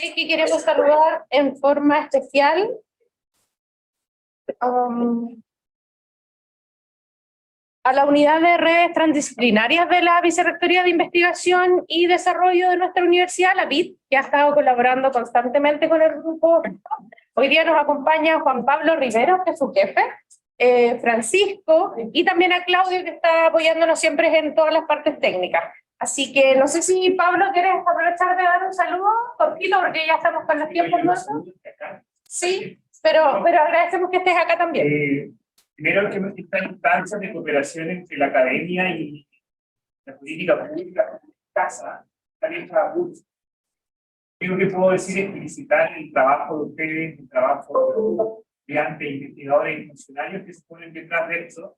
Sí, que queremos saludar en forma especial a la unidad de redes transdisciplinarias de la Vicerrectoría de Investigación y Desarrollo de nuestra universidad, la VID, que ha estado colaborando constantemente con el grupo. Hoy día nos acompaña Juan Pablo Rivero, que es su jefe, Francisco, y también a Claudio, que está apoyándonos siempre en todas las partes técnicas. Así que no sé si, Pablo, ¿quieres aprovechar de dar un saludo cortito? Porque ya estamos con los tiempos nuestros. Sí, pero agradecemos que estés acá también. Primero, que esta instancia de cooperación entre la academia y la política pública, casa, también para mucho. Lo que puedo decir es felicitar el trabajo de ustedes, el trabajo de investigadores y funcionarios que se ponen detrás de esto,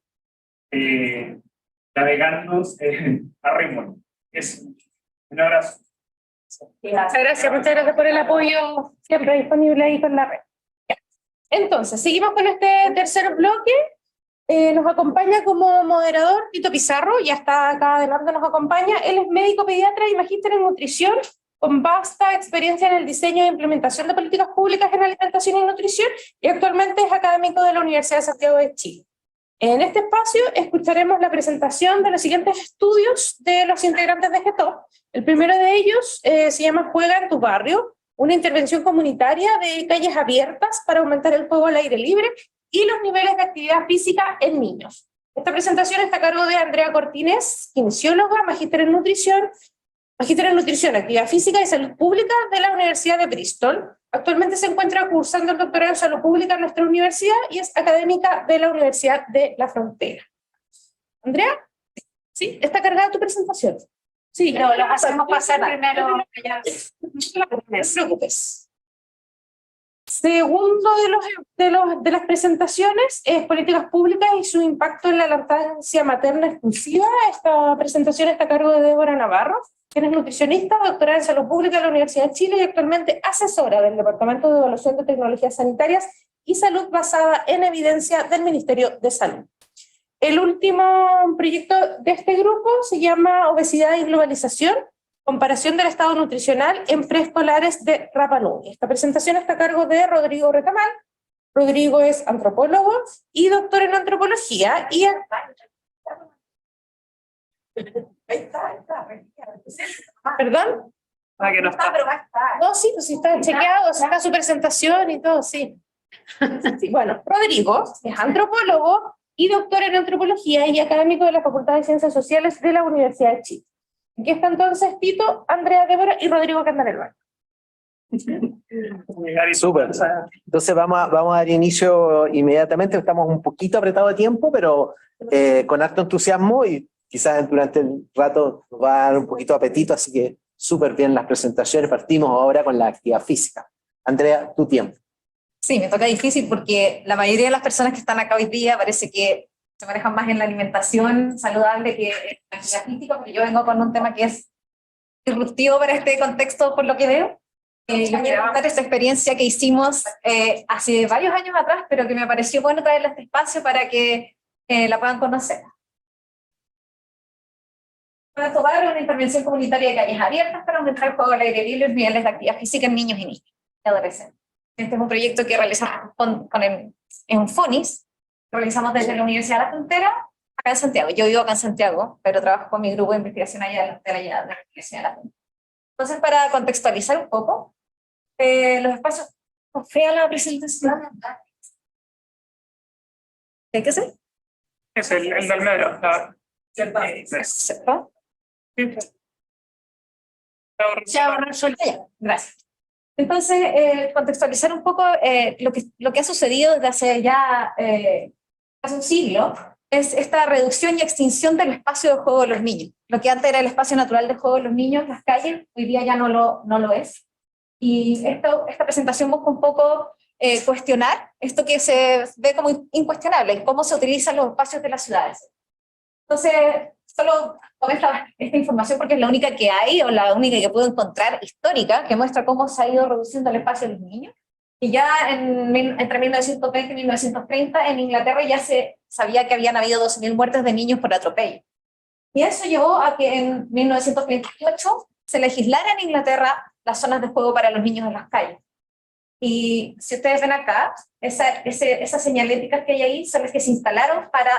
navegando a remo. Un abrazo. Muchas gracias por el apoyo siempre disponible ahí con la red. Entonces, seguimos con este tercer bloque. Nos acompaña como moderador Tito Pizarro, ya está acá adelante, nos acompaña. Él es médico pediatra y magíster en nutrición, con vasta experiencia en el diseño e implementación de políticas públicas en alimentación y nutrición, y actualmente es académico de la Universidad de Santiago de Chile. En este espacio escucharemos la presentación de los siguientes estudios de los integrantes de GETOP. El primero de ellos se llama Juega en tu barrio, una intervención comunitaria de calles abiertas para aumentar el juego al aire libre y los niveles de actividad física en niños. Esta presentación está a cargo de Andrea Cortines, kinesióloga, magíster en nutrición, actividad física y salud pública de la Universidad de Bristol. Actualmente se encuentra cursando el doctorado en salud pública en nuestra universidad y es académica de la Universidad de la Frontera. Andrea, ¿sí? ¿Está cargada tu presentación? Sí, no, lo hacemos pasar primero. No te preocupes. Segundo de las presentaciones es políticas públicas y su impacto en la lactancia materna exclusiva. Esta presentación está a cargo de Débora Navarro, quien es nutricionista, doctorada en salud pública de la Universidad de Chile y actualmente asesora del Departamento de Evaluación de Tecnologías Sanitarias y Salud basada en evidencia del Ministerio de Salud. El último proyecto de este grupo se llama Obesidad y Globalización, comparación del estado nutricional en preescolares de Rapa Nui. Esta presentación está a cargo de Rodrigo Retamal. Rodrigo es antropólogo y doctor en antropología. Y ¿Perdón? Que no está. No, sí, pues sí está chequeado, saca su presentación y todo, sí. Sí. Bueno, Rodrigo es antropólogo y doctor en antropología y académico de la Facultad de Ciencias Sociales de la Universidad de Chile. Aquí está entonces Tito, Andrea, Débora y Rodrigo que andan en el baño. Súper. Entonces vamos a dar inicio inmediatamente. Estamos un poquito apretados de tiempo, pero con harto entusiasmo y quizás durante el rato nos va a dar un poquito de apetito, así que súper bien las presentaciones. Partimos ahora con la actividad física. Andrea, tu tiempo. Sí, me toca difícil porque la mayoría de las personas que están acá hoy día parece que se manejan más en la alimentación saludable que en la actividad física, porque yo vengo con un tema que es disruptivo para este contexto por lo que veo. Les quiero contar esta experiencia que hicimos hace varios años atrás, pero que me pareció bueno traerla a este espacio para que la puedan conocer. Para tomar una intervención comunitaria de calles abiertas para aumentar el juego al aire libre y los niveles de actividad física en niños y niñas y adolescentes. Este es un proyecto que realizamos en FONIS, que realizamos desde la Universidad de la Frontera, acá en Santiago. Yo vivo acá en Santiago, pero trabajo con mi grupo de investigación allá de la Universidad de la Frontera. Entonces, para contextualizar un poco, los espacios... ¿Fea la presentación? ¿De qué sé? Es el del medio. ¿Cierto? Gracias. Entonces, contextualizar un poco lo que ha sucedido desde hace ya casi un siglo es esta reducción y extinción del espacio de juego de los niños. Lo que antes era el espacio natural de juego de los niños, las calles, hoy día ya no lo es. Y esta presentación busca un poco cuestionar esto que se ve como incuestionable, cómo se utilizan los espacios de las ciudades. Entonces, solo tomé esta información porque es la única que hay, o la única que puedo encontrar histórica, que muestra cómo se ha ido reduciendo el espacio de los niños. Y ya entre 1920 y 1930 en Inglaterra ya se sabía que habían habido 12.000 muertes de niños por atropello. Y eso llevó a que en 1928 se legislara en Inglaterra las zonas de juego para los niños en las calles. Y si ustedes ven acá, esas señaléticas que hay ahí son las que se instalaron para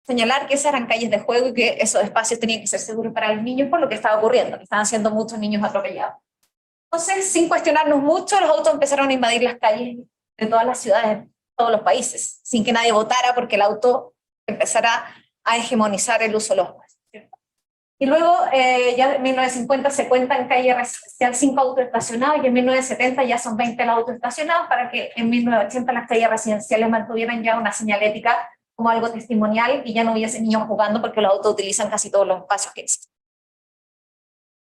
señalar que esas eran calles de juego y que esos espacios tenían que ser seguros para los niños por lo que estaba ocurriendo, que estaban siendo muchos niños atropellados. Entonces, sin cuestionarnos mucho, los autos empezaron a invadir las calles de todas las ciudades, de todos los países, sin que nadie votara porque el auto empezara a hegemonizar el uso de los buses. Y luego, ya en 1950 se cuenta en calle residencial 5 autos estacionados y en 1970 ya son 20 los autos estacionados para que en 1980 las calles residenciales mantuvieran ya una señalética como algo testimonial y ya no hubiese niños jugando porque los autos utilizan casi todos los espacios que existen.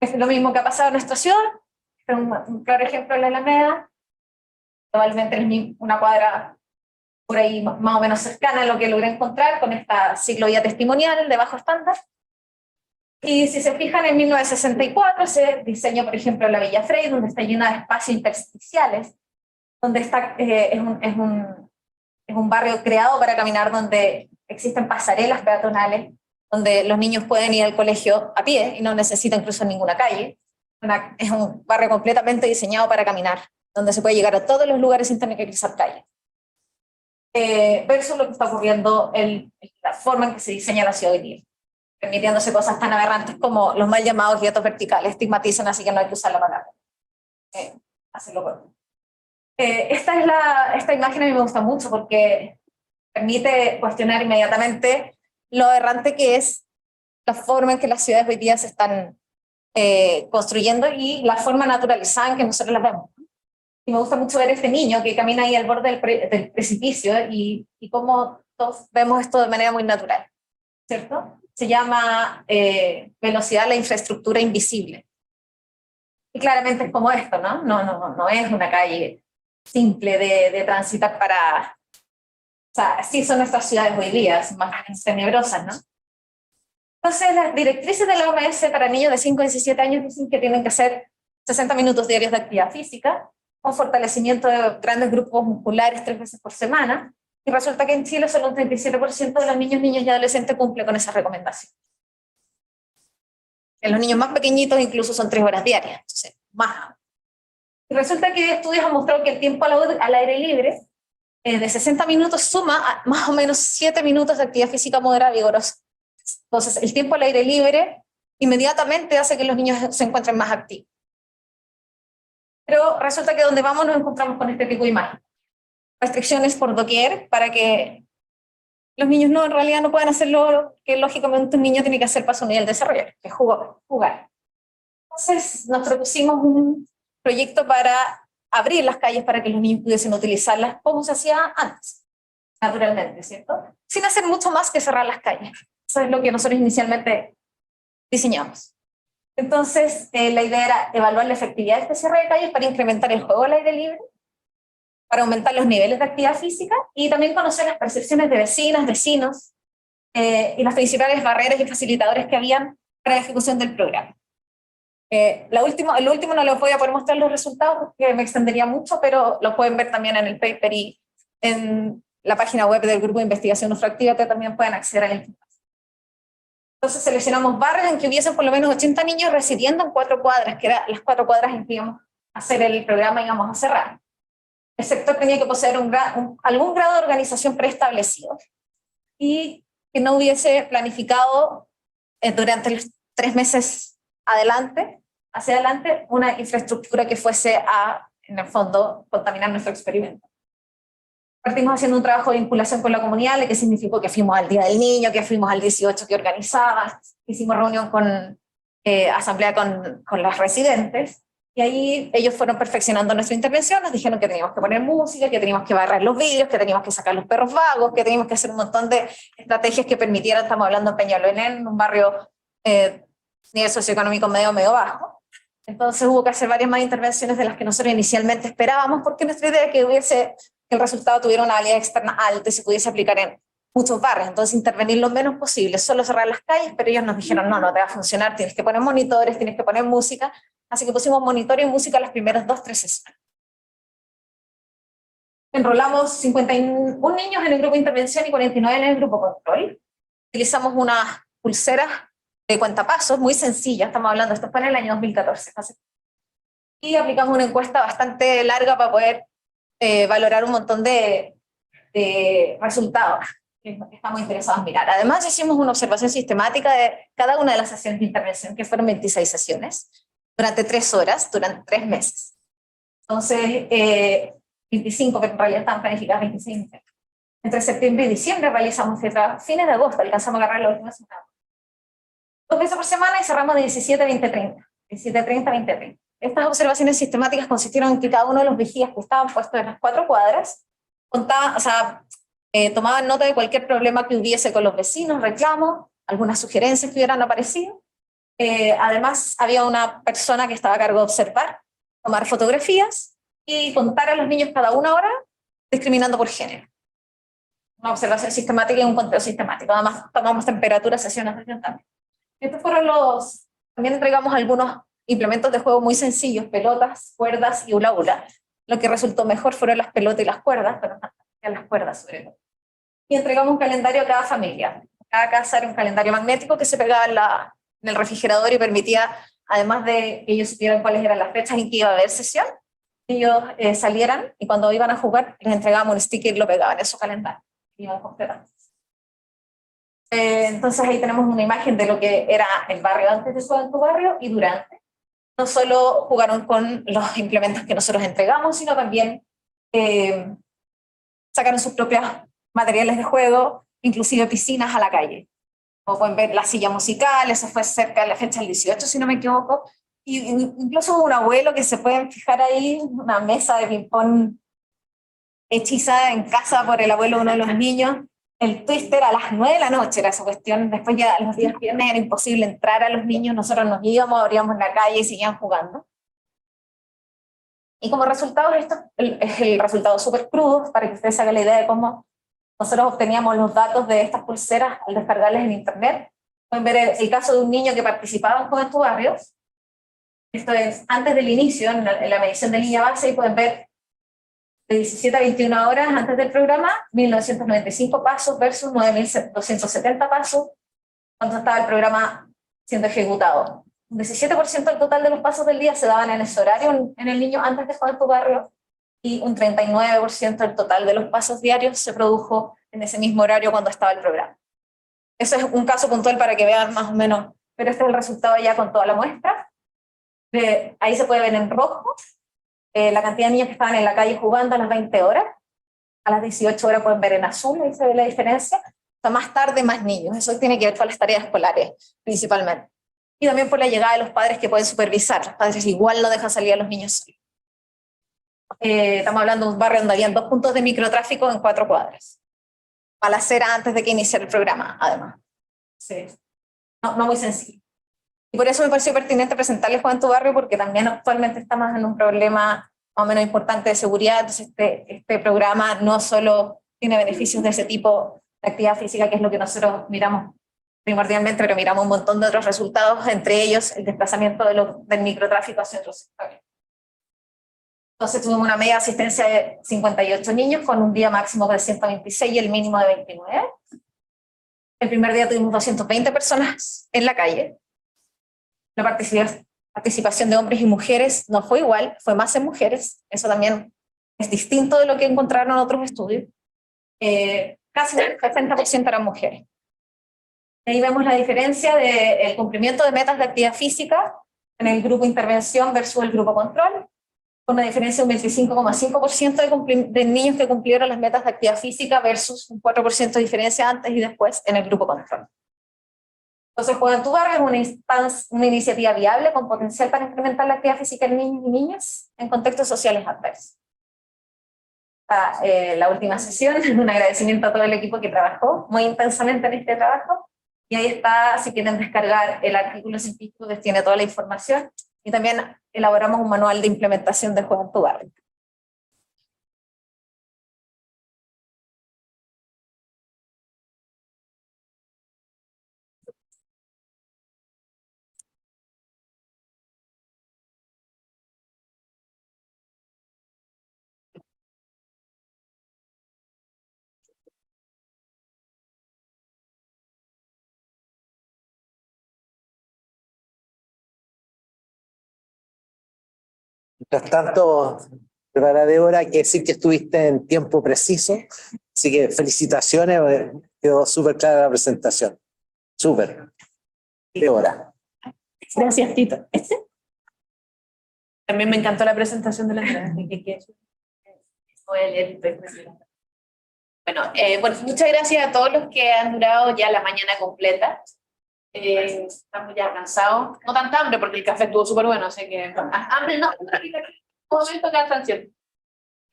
Es lo mismo que ha pasado en nuestra ciudad, un claro ejemplo en la Alameda, probablemente una cuadra por ahí más o menos cercana a lo que logré encontrar con esta ciclovía testimonial de bajo estándar. Y si se fijan, en 1964 se diseñó, por ejemplo, la Villa Frey, donde está llena de espacios intersticiales, donde está, es un barrio creado para caminar, donde existen pasarelas peatonales, donde los niños pueden ir al colegio a pie y no necesitan cruzar ninguna calle. Es un barrio completamente diseñado para caminar, donde se puede llegar a todos los lugares sin tener que cruzar calles. Versus lo que está ocurriendo en la forma en que se diseña la ciudad hoy día, permitiéndose cosas tan aberrantes como los mal llamados guetos verticales, estigmatizan, así que no hay que usar la palabra. Hacerlo corto. Esta imagen a mí me gusta mucho porque permite cuestionar inmediatamente lo aberrante que es la forma en que las ciudades hoy día se están construyendo y la forma naturalizada en que nosotros las vemos. Y me gusta mucho ver este niño que camina ahí al borde del precipicio y cómo todos vemos esto de manera muy natural, ¿cierto? Se llama velocidad a la infraestructura invisible. Y claramente es como esto, ¿no? No es una calle simple de transitar para... O sea, así son nuestras ciudades hoy día, son más tenebrosas, ¿no? Entonces, las directrices de la OMS para niños de 5 a 17 años dicen que tienen que hacer 60 minutos diarios de actividad física, con fortalecimiento de grandes grupos musculares 3 veces por semana, y resulta que en Chile solo un 37% de los niños y adolescentes cumple con esa recomendación. En los niños más pequeñitos incluso son 3 horas diarias, entonces, más. Y resulta que estudios han mostrado que el tiempo al aire libre de 60 minutos suma a más o menos 7 minutos de actividad física moderada vigorosa. Entonces, el tiempo al aire libre inmediatamente hace que los niños se encuentren más activos. Pero resulta que donde vamos nos encontramos con este tipo de imagen. Restricciones por doquier para que los niños en realidad no puedan hacer lo que lógicamente un niño tiene que hacer para su nivel de desarrollo, que es jugar. Entonces nos propusimos un proyecto para abrir las calles para que los niños pudiesen utilizarlas como se hacía antes, naturalmente, ¿cierto? Sin hacer mucho más que cerrar las calles. Eso es lo que nosotros inicialmente diseñamos. Entonces, la idea era evaluar la efectividad de este cierre de calles para incrementar el juego al aire libre, para aumentar los niveles de actividad física y también conocer las percepciones de vecinas, vecinos y las principales barreras y facilitadores que habían para la ejecución del programa. Lo último no les voy a poder mostrar los resultados porque me extendería mucho, pero lo pueden ver también en el paper y en la página web del Grupo de Investigación Ufroactiva, que también pueden acceder a él. Entonces seleccionamos barrios en que hubiesen por lo menos 80 niños residiendo en 4 cuadras, que eran las 4 cuadras en que íbamos a hacer el programa y íbamos a cerrar. El sector tenía que poseer algún grado de organización preestablecido y que no hubiese planificado durante los 3 meses hacia adelante, una infraestructura que fuese a, en el fondo, contaminar nuestro experimento. Partimos haciendo un trabajo de vinculación con la comunidad, lo que significó que fuimos al Día del Niño, que fuimos al 18 que organizaba, hicimos reunión asamblea con las residentes, y ahí ellos fueron perfeccionando nuestra intervención, nos dijeron que teníamos que poner música, que teníamos que barrer los vidrios, que teníamos que sacar los perros vagos, que teníamos que hacer un montón de estrategias que permitieran, estamos hablando de Peñalolén, un barrio nivel socioeconómico medio bajo. Entonces hubo que hacer varias más intervenciones de las que nosotros inicialmente esperábamos, porque nuestra idea era que el resultado tuviera una validad externa alta y se pudiese aplicar en muchos barrios, entonces intervenir lo menos posible, solo cerrar las calles, pero ellos nos dijeron, no te va a funcionar, tienes que poner monitores, tienes que poner música, así que pusimos monitor y música las primeras 2-3 sesiones. Enrolamos 51 niños en el grupo de intervención y 49 en el grupo control. Utilizamos unas pulseras de cuentapasos muy sencillas, estamos hablando, esto fue en el año 2014. y aplicamos una encuesta bastante larga para poder valorar un montón de resultados que estamos interesados en mirar. Además, hicimos una observación sistemática de cada una de las sesiones de intervención, que fueron 26 sesiones, durante 3 horas, durante 3 meses. Entonces, 25, pero en realidad estaban planificadas 25. Entre septiembre y diciembre realizamos fines de agosto, alcanzamos a agarrar la última semana. 2 veces por semana y cerramos de 17 a 20:30. 17:30 a 20:30. Estas observaciones sistemáticas consistieron en que cada uno de los vigías que estaban puestos en las 4 cuadras contaban, tomaban nota de cualquier problema que hubiese con los vecinos, reclamos, algunas sugerencias que hubieran aparecido. Además, había una persona que estaba a cargo de observar, tomar fotografías y contar a los niños cada 1 hora, discriminando por género. Una observación sistemática y un conteo sistemático. Además, tomamos temperatura, sesión a sesión también. Estos fueron también entregamos algunos implementos de juego muy sencillos, pelotas, cuerdas y hula hula. Lo que resultó mejor fueron las pelotas y las cuerdas, pero las cuerdas sobre todo. Y entregamos un calendario a cada familia. Cada casa era un calendario magnético que se pegaba en el refrigerador y permitía, además de que ellos supieran cuáles eran las fechas en que iba a haber sesión, ellos salieran y cuando iban a jugar les entregábamos un sticker y lo pegaban en su calendario. Iban completando. Entonces ahí tenemos una imagen de lo que era el barrio antes de Juega en tu Barrio y durante. No solo jugaron con los implementos que nosotros entregamos, sino también sacaron sus propios materiales de juego, inclusive piscinas a la calle. Como pueden ver, la silla musical, eso fue cerca de la fecha del 18, si no me equivoco. Y incluso hubo un abuelo que se pueden fijar ahí, una mesa de ping-pong hechizada en casa por el abuelo de uno de los niños. El twister a las 9 de la noche era esa cuestión. Después ya los días viernes era imposible entrar a los niños, nosotros nos íbamos, abríamos la calle y seguían jugando. Y como resultado, esto es el resultado súper crudo, para que ustedes se hagan la idea de cómo nosotros obteníamos los datos de estas pulseras al descargarles en internet. Pueden ver el caso de un niño que participaba en Juega en tu Barrio. Esto es antes del inicio, en la medición de línea base, y pueden ver de 17 a 21 horas antes del programa, 1.995 pasos versus 9.270 pasos cuando estaba el programa siendo ejecutado. Un 17% del total de los pasos del día se daban en ese horario en el niño antes de Juega en tu Barrio, y un 39% del total de los pasos diarios se produjo en ese mismo horario cuando estaba el programa. Eso es un caso puntual para que vean más o menos, pero este es el resultado ya con toda la muestra. Ahí se puede ver en rojo la cantidad de niños que estaban en la calle jugando a las 20 horas, a las 18 horas pueden ver en azul, ahí se ve la diferencia. O sea, más tarde más niños, eso tiene que ver con las tareas escolares principalmente. Y también por la llegada de los padres que pueden supervisar, los padres igual no dejan salir a los niños solos. Estamos hablando de un barrio donde habían 2 puntos de microtráfico en 4 cuadras. Balacera antes de que iniciara el programa, además. Sí. No muy sencillo. Y por eso me pareció pertinente presentarles Juega en tu Barrio, porque también actualmente estamos en un problema más o menos importante de seguridad. Entonces este programa no solo tiene beneficios de ese tipo de actividad física, que es lo que nosotros miramos primordialmente, pero miramos un montón de otros resultados, entre ellos el desplazamiento del microtráfico hacia otros sectores. Entonces tuvimos una media asistencia de 58 niños, con un día máximo de 126 y el mínimo de 29. El primer día tuvimos 220 personas en la calle. La participación de hombres y mujeres no fue igual, fue más en mujeres. Eso también es distinto de lo que encontraron en otros estudios. Casi el 60% eran mujeres. Ahí vemos la diferencia del cumplimiento de metas de actividad física en el grupo intervención versus el grupo control, con una diferencia de un 25,5% de niños que cumplieron las metas de actividad física versus un 4% de diferencia antes y después en el grupo control. Entonces, Juega en tu Barrio es una iniciativa viable con potencial para incrementar la actividad física en niños y niñas en contextos sociales adversos. La última sesión, un agradecimiento a todo el equipo que trabajó muy intensamente en este trabajo, y ahí está, si quieren descargar el artículo científico que tiene toda la información, y también elaboramos un manual de implementación de Juega en tu Barrio. Mientras tanto, para Débora, hay que decir que estuviste en tiempo preciso, así que felicitaciones, quedó súper clara la presentación. Súper. Débora. Gracias, Tito. También me encantó la presentación de la Andrea, voy a leer. Bueno, muchas gracias a todos los que han durado ya la mañana completa. Estamos ya cansados, no tanta hambre porque el café estuvo súper bueno, así que hambre no, un momento de cansancio.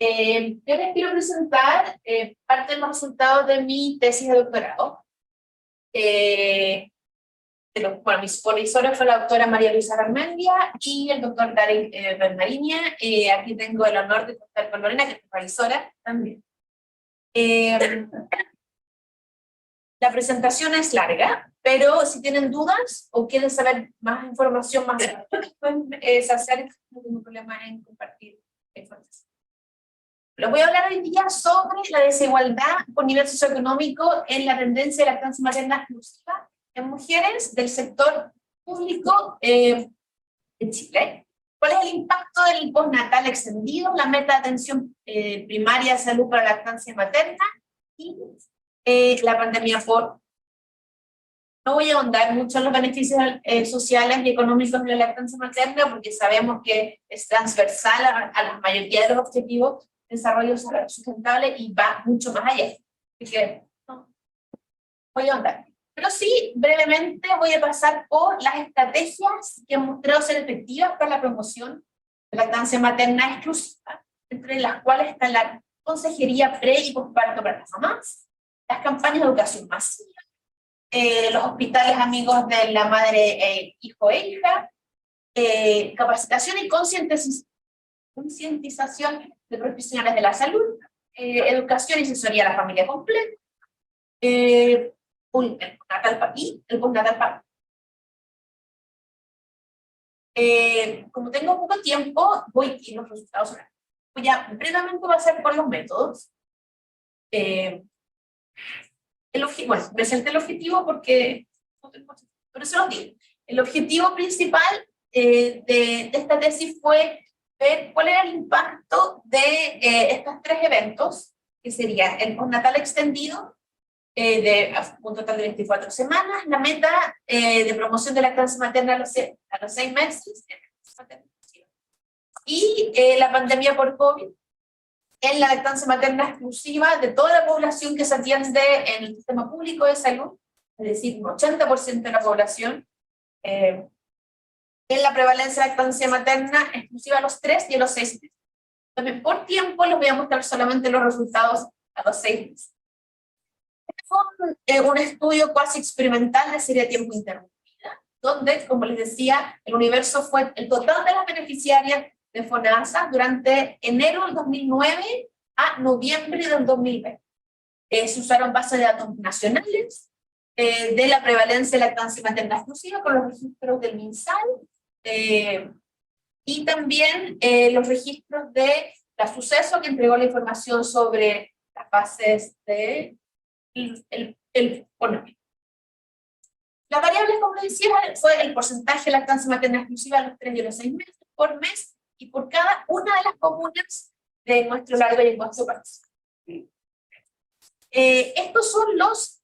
Yo les quiero presentar parte de los resultados de mi tesis de doctorado. Mi supervisora fue la doctora María Luisa Garmendia y el doctor Darek Bernariña. Aquí tengo el honor de contar con Lorena, que es supervisora también. La presentación es larga, pero si tienen dudas o quieren saber más información más pueden hacer, no tengo problema en compartir información. Les voy a hablar hoy día sobre la desigualdad por nivel socioeconómico en la tendencia de lactancia materna exclusiva en mujeres del sector público en Chile. ¿Cuál es el impacto del postnatal extendido, la meta de atención primaria de salud para la lactancia materna y la pandemia por... No voy a ahondar mucho en los beneficios sociales y económicos de la lactancia materna porque sabemos que es transversal a la mayoría de los objetivos de desarrollo sustentable y va mucho más allá. Así que no voy a ahondar. Pero sí, brevemente voy a pasar por las estrategias que han mostrado ser efectivas para la promoción de la lactancia materna exclusiva, entre las cuales está la consejería pre- y posparto para las mamás, las campañas de educación masiva, los hospitales amigos de la madre hijo e hija, capacitación y concientización de profesionales de la salud, educación y asesoría a la familia completa, el postnatal parto. Como tengo poco tiempo, voy a los resultados. Voy a brevemente pasar por los métodos. Presenté el objetivo porque, por eso lo digo. El objetivo principal de esta tesis fue ver cuál era el impacto de estos tres eventos, que sería el postnatal extendido, de un total de 24 semanas, la meta de promoción de la lactancia materna a los 6 meses, y la pandemia por COVID, en la lactancia materna exclusiva de toda la población que se atiende en el sistema público de salud, es decir, un 80% de la población, en la prevalencia de lactancia materna exclusiva a los 3 y a los 6 meses. También por tiempo les voy a mostrar solamente los resultados a los 6 meses. Fue un estudio cuasi experimental de serie de tiempo interrumpida, donde, como les decía, el universo fue el total de las beneficiarias de FONASA durante enero del 2009 a noviembre del 2020. Se usaron bases de datos nacionales de la prevalencia de lactancia materna exclusiva con los registros del MinSal y también los registros de la Suceso, que entregó la información sobre las bases de las variables, como les decía, fue el porcentaje de lactancia materna exclusiva a los 3 y a los 6 meses por mes y por cada una de las comunas de nuestro largo y angosto país. Estos son los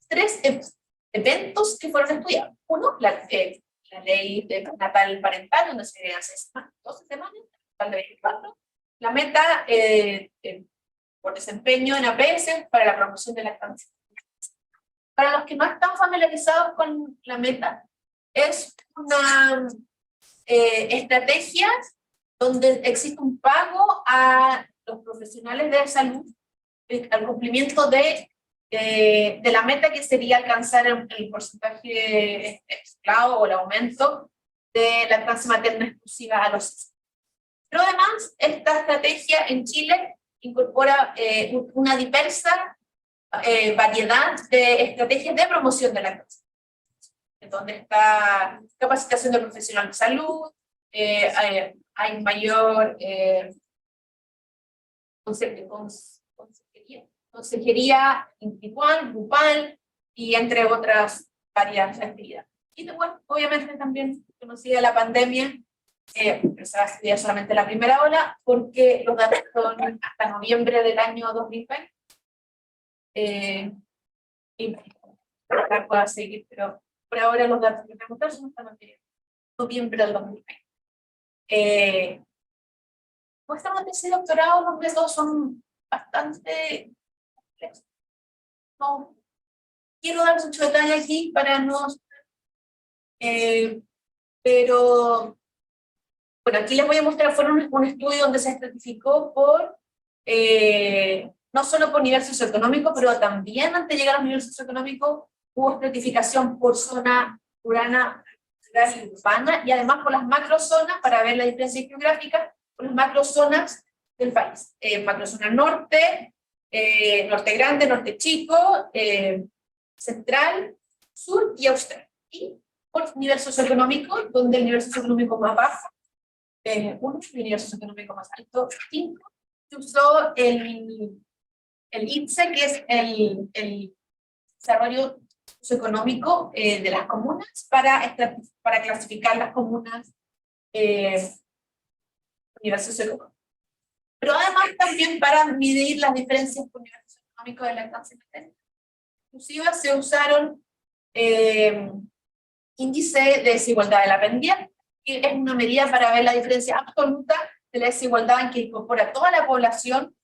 tres eventos que fueron estudiados. Uno, la ley de natal parental, donde se agregan 12 semanas, total de 24. La meta por desempeño en APS para la promoción de la lactancia. Para los que no están familiarizados con la meta, es una estrategia donde existe un pago a los profesionales de salud al cumplimiento de la meta, que sería alcanzar el porcentaje esclavo o el aumento de lactancia materna exclusiva a los 6. Pero además, esta estrategia en Chile incorpora una diversa variedad de estrategias de promoción de la lactancia, donde está capacitación de profesional de salud, hay mayor consejería individual, grupal, y entre otras varias actividades. Y bueno, obviamente también conocida la pandemia, pero se va a estudiar solamente la primera ola, porque los datos son hasta noviembre del año 2020. Y pueda seguir, pero por ahora los datos que tenemos son hasta noviembre del 2020. Como estamos en tercer doctorado, los métodos son bastante complejos. No quiero dar mucho detalle aquí para no... pero bueno, aquí les voy a mostrar, fue un estudio donde se estratificó por, no solo por nivel socioeconómico, pero también antes de llegar a los niveles socioeconómicos hubo estratificación por zona urbana, rural y urbana, y además por las macrozonas, para ver la diferencia geográfica, por las macrozonas del país. Macrozona norte, norte grande, norte chico, central, sur y austral. Y por nivel socioeconómico, donde el nivel socioeconómico más bajo, 1, el nivel socioeconómico más alto, 5, se usó el INSE, que es el desarrollo socioeconómico de las comunas, para clasificar las comunas por nivel socioeconómico. Pero además también para medir las diferencias por nivel socioeconómico de lactancia materna exclusiva se usaron índice de desigualdad de la pendiente, que es una medida para ver la diferencia absoluta de la desigualdad en que incorpora toda la población,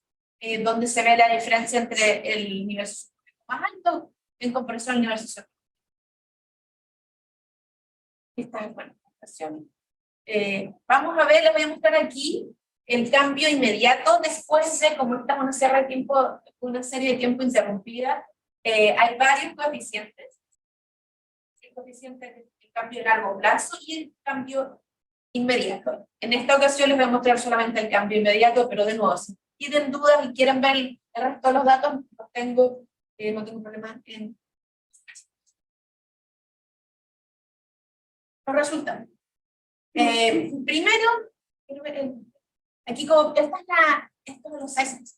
donde se ve la diferencia entre el nivel socioeconómico más alto en comparación al nivel socioeconómico. Esta es la presentación. Vamos a ver, les voy a mostrar aquí el cambio inmediato después de, como estamos en una serie de tiempo interrumpida, hay varios coeficientes. El coeficiente del cambio a largo plazo y el cambio inmediato. En esta ocasión les voy a mostrar solamente el cambio inmediato, pero de nuevo, si tienen dudas y quieren ver el resto de los datos, no tengo problema en los resultados. Primero, aquí como esto es los 6 meses.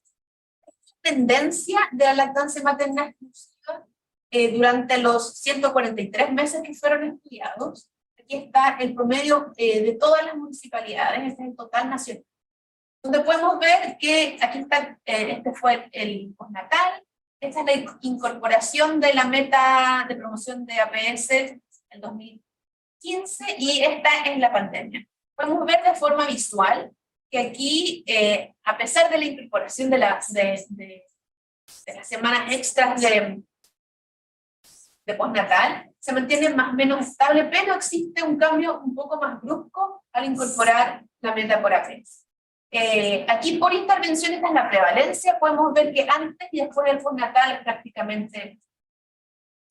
Tendencia de la lactancia materna exclusiva durante los 143 meses que fueron estudiados. Aquí está el promedio de todas las municipalidades, este es el total nacional. Donde podemos ver que aquí está, este fue el postnatal, esta es la incorporación de la meta de promoción de APS en 2015, y esta es la pandemia. Podemos ver de forma visual que aquí, a pesar de la incorporación de las semanas extras de postnatal, se mantiene más o menos estable, pero existe un cambio un poco más brusco al incorporar la meta por APS. Aquí por intervención esta es la prevalencia, podemos ver que antes y después del postnatal es prácticamente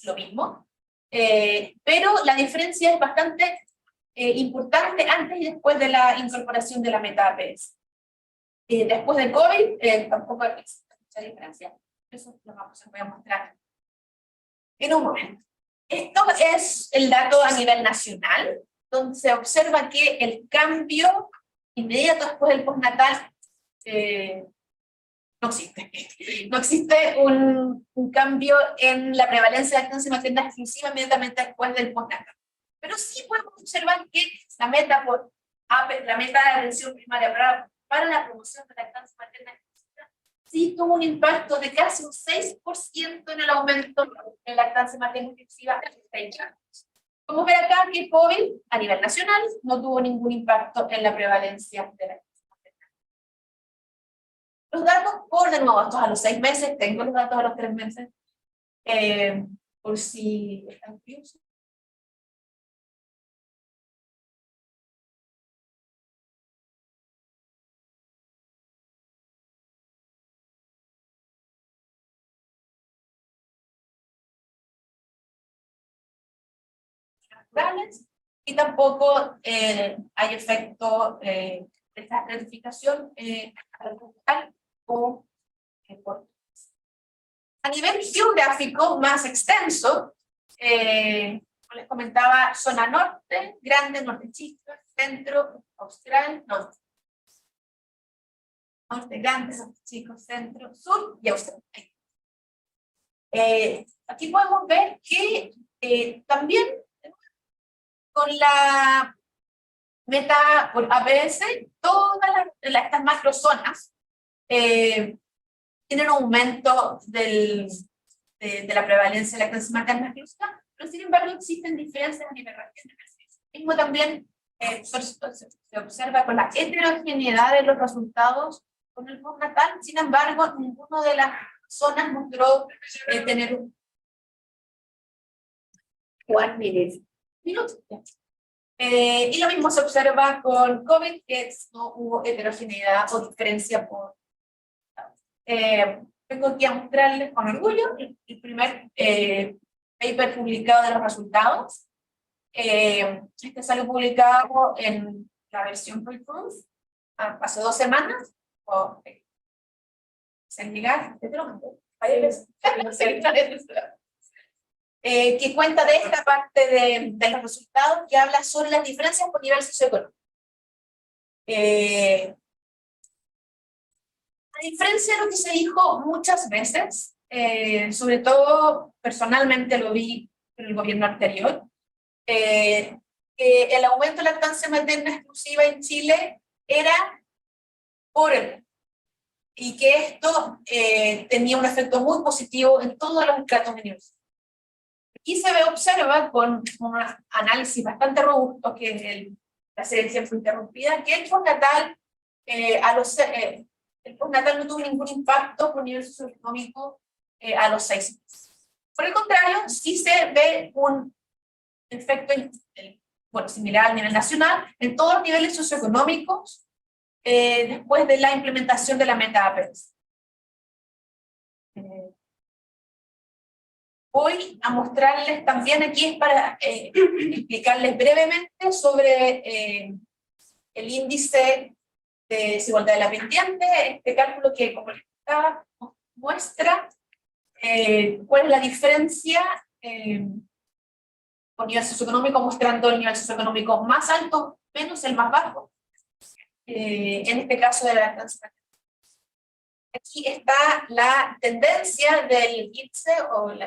lo mismo, pero la diferencia es bastante importante antes y después de la incorporación de la meta APS. Después del COVID tampoco existe mucha diferencia, eso lo voy a mostrar en un momento. Esto es el dato a nivel nacional, donde se observa que el cambio inmediato después del postnatal no existe. No existe un cambio en la prevalencia de lactancia materna exclusiva inmediatamente después del postnatal. Pero sí podemos observar que la meta de atención primaria para la promoción de la lactancia materna exclusiva sí tuvo un impacto de casi un 6% en el aumento de la lactancia materna exclusiva en 30 años. Podemos ver acá que COVID a nivel nacional no tuvo ningún impacto en la prevalencia de la lactancia materna. Los datos por, de nuevo, estos a los 6 meses, tengo los datos a los 3 meses, por si están curiosos. Y tampoco hay efecto de esta estratificación local o por. A nivel geográfico más extenso, como les comentaba, zona norte, grande, norte chico, centro, austral, norte. Norte grande, norte chico, centro, sur y austral. Aquí podemos ver que también con la meta por APS, todas estas macrozonas tienen un aumento de la prevalencia de lactancia materna exclusiva, pero sin embargo existen diferencias a nivel regional. Mismo también se observa con la heterogeneidad de los resultados con el postnatal, sin embargo, ninguna de las zonas mostró tener un... One minute. Y lo mismo se observa con COVID, que no hubo heterogeneidad o diferencia por... Vengo aquí a mostrarles con orgullo el primer paper publicado de los resultados. Este salió publicado en la versión preproof hace 2 semanas. Que cuenta de esta parte de los resultados, que habla sobre las diferencias por nivel socioeconómico. A diferencia de lo que se dijo muchas veces, sobre todo personalmente lo vi en el gobierno anterior, que el aumento de lactancia materna exclusiva en Chile era por el, y que esto tenía un efecto muy positivo en todos los estratos universitarios. Aquí se observa con un análisis bastante robusto, que es la selección fue interrumpida, que el postnatal no tuvo ningún impacto por nivel socioeconómico a los 6 meses. Por el contrario, sí se ve un efecto similar a nivel nacional en todos los niveles socioeconómicos después de la implementación de la meta APS. Voy a mostrarles también aquí, es para explicarles brevemente sobre el índice de desigualdad de la pendiente, este cálculo que, como les contaba, muestra cuál es la diferencia por nivel socioeconómico, mostrando el nivel socioeconómico más alto menos el más bajo, en este caso de la lactancia. Aquí está la tendencia del índice, o el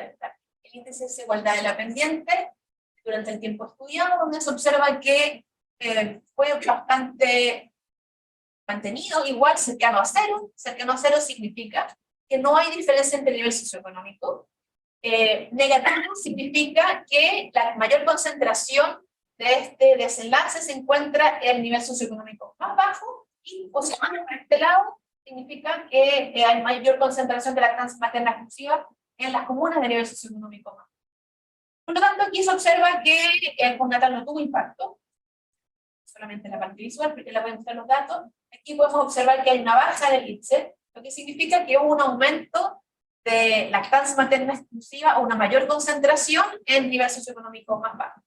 índice de desigualdad de la pendiente, durante el tiempo estudiado, donde se observa que fue bastante mantenido, igual cercano a cero. Cercano a cero significa que no hay diferencia entre el nivel socioeconómico. Negativo significa que la mayor concentración de este desenlace se encuentra en el nivel socioeconómico más bajo, y positivo por este lado significa que hay mayor concentración de lactancia materna exclusiva en las comunas de nivel socioeconómico más. Por lo tanto, aquí se observa que el postnatal no tuvo impacto, solamente en la parte visual, porque les voy a mostrar los datos. Aquí podemos observar que hay una baja del índice, lo que significa que hubo un aumento de lactancia materna exclusiva o una mayor concentración en nivel socioeconómico más bajo.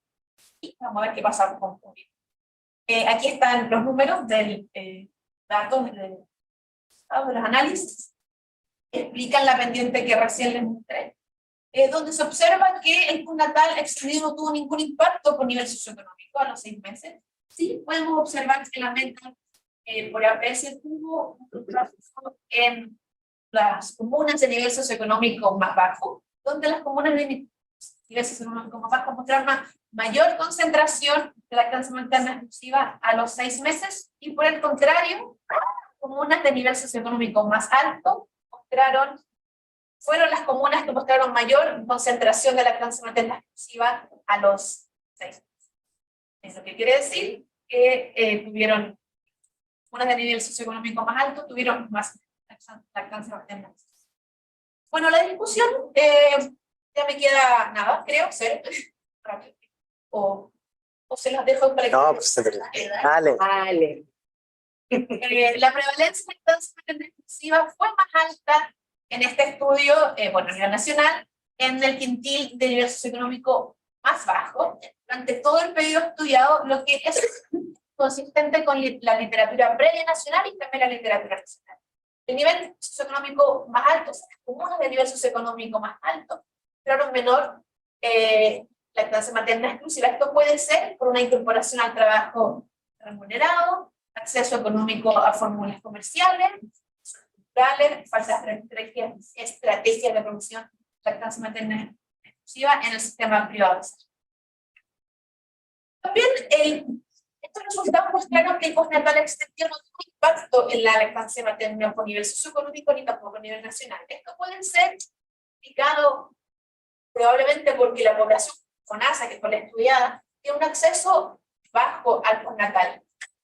Y vamos a ver qué pasa con COVID. Aquí están los números del datos de los análisis. Explican la pendiente que recién les mostré, donde se observa que el postnatal excluido no tuvo ningún impacto por nivel socioeconómico a los 6 meses. Sí, podemos observar que la meta por APS tuvo un proceso en las comunas de nivel socioeconómico más bajo, donde las comunas de nivel socioeconómico más bajo mostraron una mayor concentración de lactancia materna exclusiva a los 6 meses, y por el contrario, comunas de nivel socioeconómico más alto fueron las comunas que mostraron mayor concentración de lactancia materna exclusiva a los 6 meses. Eso que quiere decir que tuvieron comunas de nivel socioeconómico más alto, tuvieron más lactancia materna. Bueno, la discusión, ya me queda nada, creo, ser rápido. O se los dejo para que... No, pues dale. Vale. La prevalencia de lactancia materna exclusiva fue más alta en este estudio, a nivel nacional, en el quintil de nivel socioeconómico más bajo, durante todo el periodo estudiado, lo que es consistente con la literatura previa nacional y también la literatura nacional. El nivel socioeconómico más alto, o sea, las comunas de nivel socioeconómico más alto, pero menor lactancia materna exclusiva. Esto puede ser por una incorporación al trabajo remunerado, acceso económico a fórmulas comerciales, falta de estrategias de promoción de lactancia materna exclusiva en el sistema privado. También Estos resultados mostraron que el postnatal extendido no tuvo impacto en la lactancia materna por nivel socioeconómico ni tampoco a nivel nacional. Esto puede ser explicado probablemente porque la población FONASA, que fue la estudiada, tiene un acceso bajo al postnatal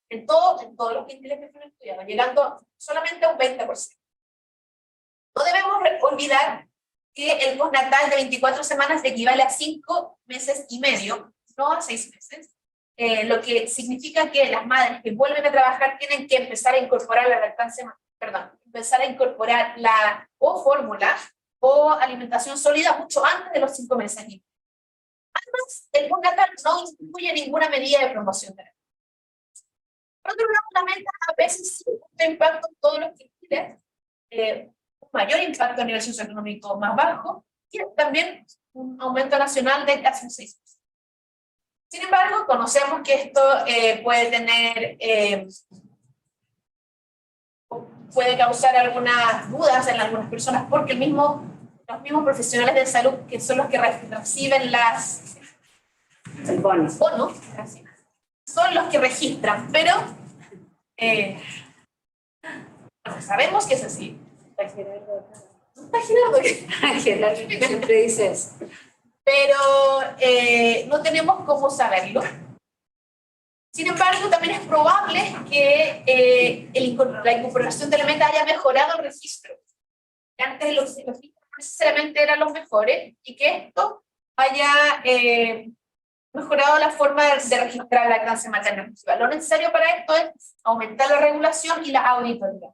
en todos los quintiles que fueron estudiados, llegando solamente a un 20%. No debemos olvidar que el postnatal de 24 semanas equivale a 5 meses y medio, no a 6 meses, lo que significa que las madres que vuelven a trabajar tienen que empezar a incorporar la lactancia, empezar a incorporar la o fórmula o alimentación sólida mucho antes de los 5 meses. Además, el postnatal no incluye ninguna medida de promoción de la. Por otro lado, la meta a veces sí tiene impacto en todos los quintiles, un mayor impacto a nivel socioeconómico más bajo, y también un aumento nacional de casi un 6%. Sin embargo, conocemos que esto puede tener, puede causar algunas dudas en algunas personas, porque los mismos profesionales de salud, que son los que reciben el bono, son los que registran, pero sabemos que es así. Gerardo siempre dice eso. Pero no tenemos cómo saberlo. Sin embargo, también es probable que la incorporación de la meta haya mejorado el registro. Antes los registros no necesariamente eran los mejores, y que esto haya mejorado la forma de registrar la lactancia materna exclusiva. Lo necesario para esto es aumentar la regulación y la auditoría.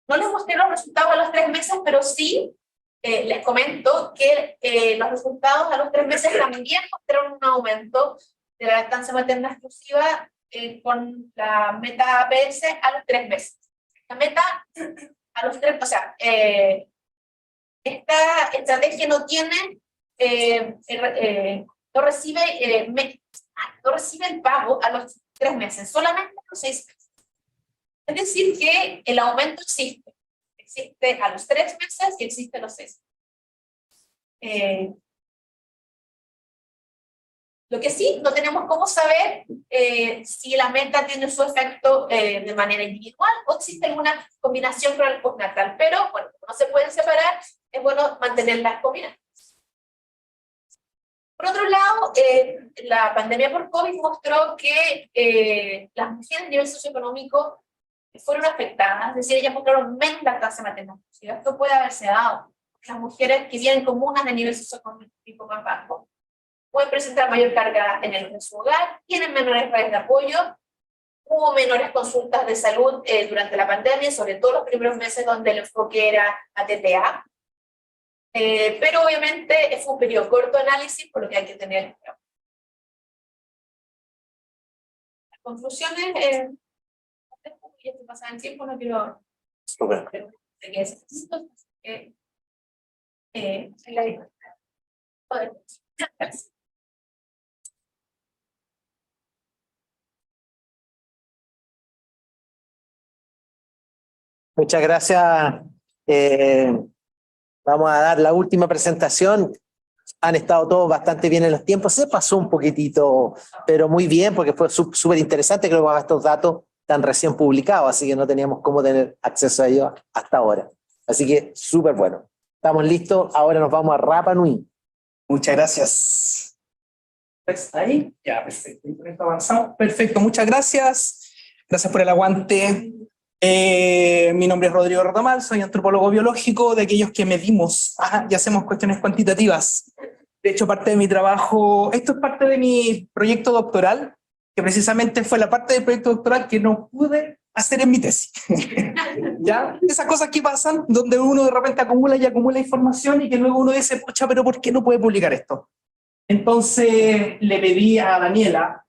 No les mostré los resultados a los 3 meses, pero sí les comento que los resultados a los 3 meses también mostraron un aumento de la lactancia materna exclusiva con la meta APS a los 3 meses. La meta a los 3, o sea, esta estrategia no tiene, no recibe el pago a los 3 meses, solamente a los 6 meses. Es decir, que el aumento existe. Existe a los 3 meses y existe a los 6 meses. Lo que sí, no tenemos cómo saber si la meta tiene su efecto de manera individual o existe alguna combinación con el postnatal. Pero, bueno, no se pueden separar, es bueno mantenerlas combinadas. Por otro lado, la pandemia por COVID mostró que las mujeres a nivel socioeconómico fueron afectadas, es decir, ellas mostraron menos lactancia materna exclusiva. Esto puede haberse dado. Las mujeres que viven en comunas de nivel socioeconómico más bajo pueden presentar mayor carga en su hogar, tienen menores redes de apoyo, hubo menores consultas de salud durante la pandemia, sobre todo los primeros meses donde el enfoque era ATTA. Pero obviamente fue un periodo corto de análisis, por lo que hay que tener. Las conclusiones, ya estoy pasando el tiempo, no quiero. Gracias. Muchas gracias. Vamos a dar la última presentación. Han estado todos bastante bien en los tiempos. Se pasó un poquitito, pero muy bien, porque fue súper interesante. Creo que con estos datos están recién publicados, así que no teníamos cómo tener acceso a ellos hasta ahora. Así que súper bueno. Estamos listos. Ahora nos vamos a Rapa Nui. Muchas gracias. ¿Está ahí? Ya, perfecto. Avanzamos. Perfecto, muchas gracias. Gracias por el aguante. Mi nombre es Rodrigo Retamal, soy antropólogo biológico, de aquellos que medimos y hacemos cuestiones cuantitativas. De hecho, parte de mi trabajo, esto es parte de mi proyecto doctoral, que precisamente fue la parte del proyecto doctoral que no pude hacer en mi tesis. ¿Ya? Esas cosas que pasan, donde uno de repente acumula y acumula información y que luego uno dice, pucha, pero ¿por qué no puede publicar esto? Entonces le pedí a Daniela,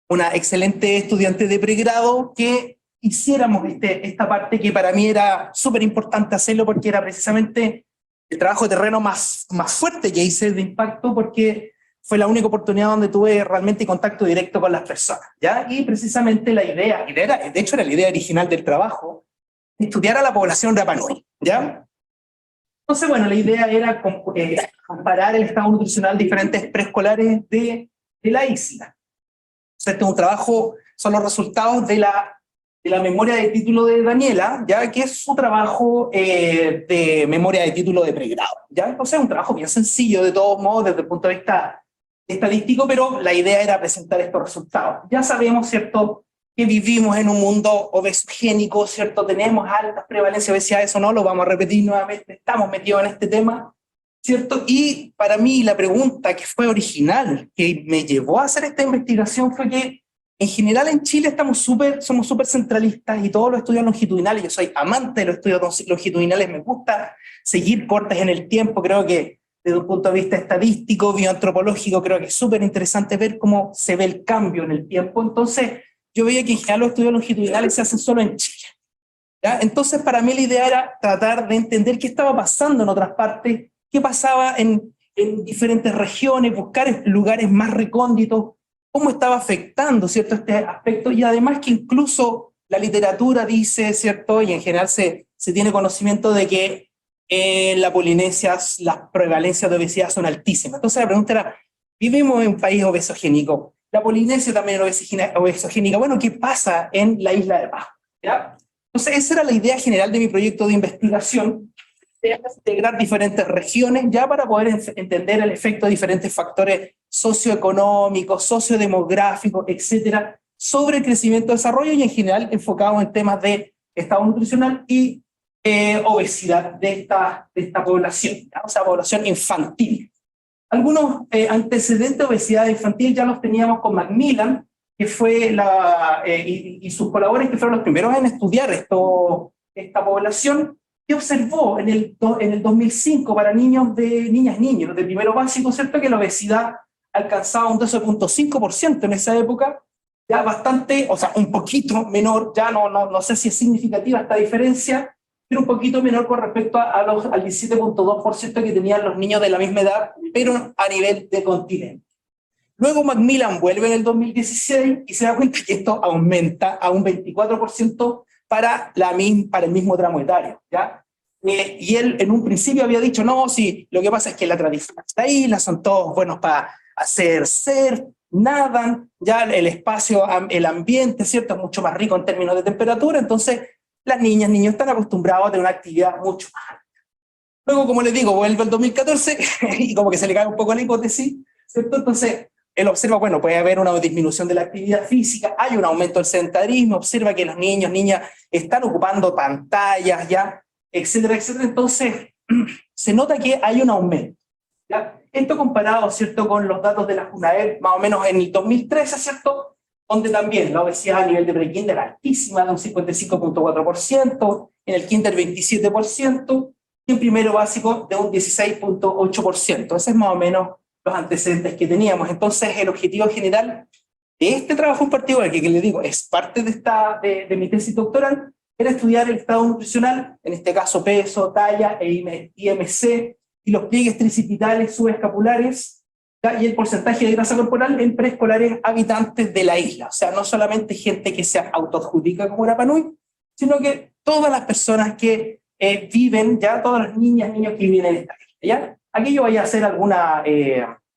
una excelente estudiante de pregrado, que hiciéramos esta parte que para mí era súper importante hacerlo, porque era precisamente el trabajo de terreno más fuerte que hice de impacto, porque fue la única oportunidad donde tuve realmente contacto directo con las personas, ¿ya? Y precisamente la idea, de hecho era la idea original del trabajo, estudiar a la población Rapa Nui, ¿ya? Entonces, bueno, la idea era comparar el estado nutricional de diferentes preescolares de la isla. O sea, este es un trabajo son los resultados de la memoria de título de Daniela, ya que es su trabajo de memoria de título de pregrado, ¿ya? O sea, un trabajo bien sencillo de todos modos desde el punto de vista estadístico, pero la idea era presentar estos resultados. Ya sabemos, ¿cierto?, que vivimos en un mundo obesogénico, ¿cierto? Tenemos altas prevalencias de obesidad, eso no lo vamos a repetir nuevamente, estamos metidos en este tema, ¿cierto? Y para mí la pregunta que fue original, que me llevó a hacer esta investigación fue que en general en Chile somos súper centralistas y todos los estudios longitudinales, yo soy amante de los estudios longitudinales, me gusta seguir cortes en el tiempo, creo que desde un punto de vista estadístico, bioantropológico, creo que es súper interesante ver cómo se ve el cambio en el tiempo. Entonces, yo veía que en general los estudios longitudinales se hacen solo en Chile, ¿ya? Entonces, para mí la idea era tratar de entender qué estaba pasando en otras partes, qué pasaba en diferentes regiones, buscar lugares más recónditos, cómo estaba afectando, ¿cierto?, este aspecto, y además que incluso la literatura dice, ¿cierto?, y en general se tiene conocimiento de que en la Polinesia las prevalencias de obesidad son altísimas. Entonces la pregunta era, vivimos en un país obesogénico, la Polinesia también es obesogénica, bueno, ¿qué pasa en la isla de Pascua? ¿Ya? Entonces esa era la idea general de mi proyecto de investigación, de integrar diferentes regiones ya para poder entender el efecto de diferentes factores socioeconómicos, sociodemográficos, etcétera, sobre el crecimiento y desarrollo y en general enfocado en temas de estado nutricional y obesidad de esta población, ¿ya? O sea, población infantil. Algunos antecedentes de obesidad infantil ya los teníamos con Macmillan, que fue y sus colaboradores que fueron los primeros en estudiar esta población, y observó en el 2005 para niños niñas y niños de primero básico, ¿cierto?, que la obesidad alcanzaba un 12.5% en esa época, ya bastante, o sea, un poquito menor, ya no sé si es significativa esta diferencia, pero un poquito menor con respecto al 17.2% que tenían los niños de la misma edad, pero a nivel de continente. Luego Macmillan vuelve en el 2016 y se da cuenta que esto aumenta a un 24% para el mismo tramo etario, ¿ya? Y él en un principio había dicho, no, sí, lo que pasa es que la tradición está ahí, son todos buenos para hacer surf, nadan, ya el espacio, el ambiente, ¿cierto?, es mucho más rico en términos de temperatura, entonces las niñas, niños están acostumbrados a tener una actividad mucho más alta. Luego, como les digo, vuelve el 2014 y como que se le cae un poco la hipótesis, ¿cierto? Entonces, él observa, bueno, puede haber una disminución de la actividad física, hay un aumento del sedentarismo, observa que los niños, niñas están ocupando pantallas, ya, etcétera, etcétera. Entonces, se nota que hay un aumento, ¿ya? Esto comparado, ¿cierto?, con los datos de la CUNAEP, más o menos en el 2013, ¿cierto?, donde también la obesidad a nivel de pre-kinder era altísima, de un 55.4%, en el kinder 27%, y en primero básico de un 16.8%. Ese es más o menos los antecedentes que teníamos. Entonces, el objetivo general de este trabajo en particular, que les digo, es parte de mi tesis doctoral, era estudiar el estado nutricional, en este caso peso, talla, IMC, y los pliegues tricipitales subescapulares, ¿ya?, y el porcentaje de grasa corporal en preescolares habitantes de la isla. O sea, no solamente gente que se autoadjudica como Rapa Nui, sino que todas las personas que viven, ya todas las niñas, niños que viven en esta isla, ¿ya? Aquí yo voy a hacer alguna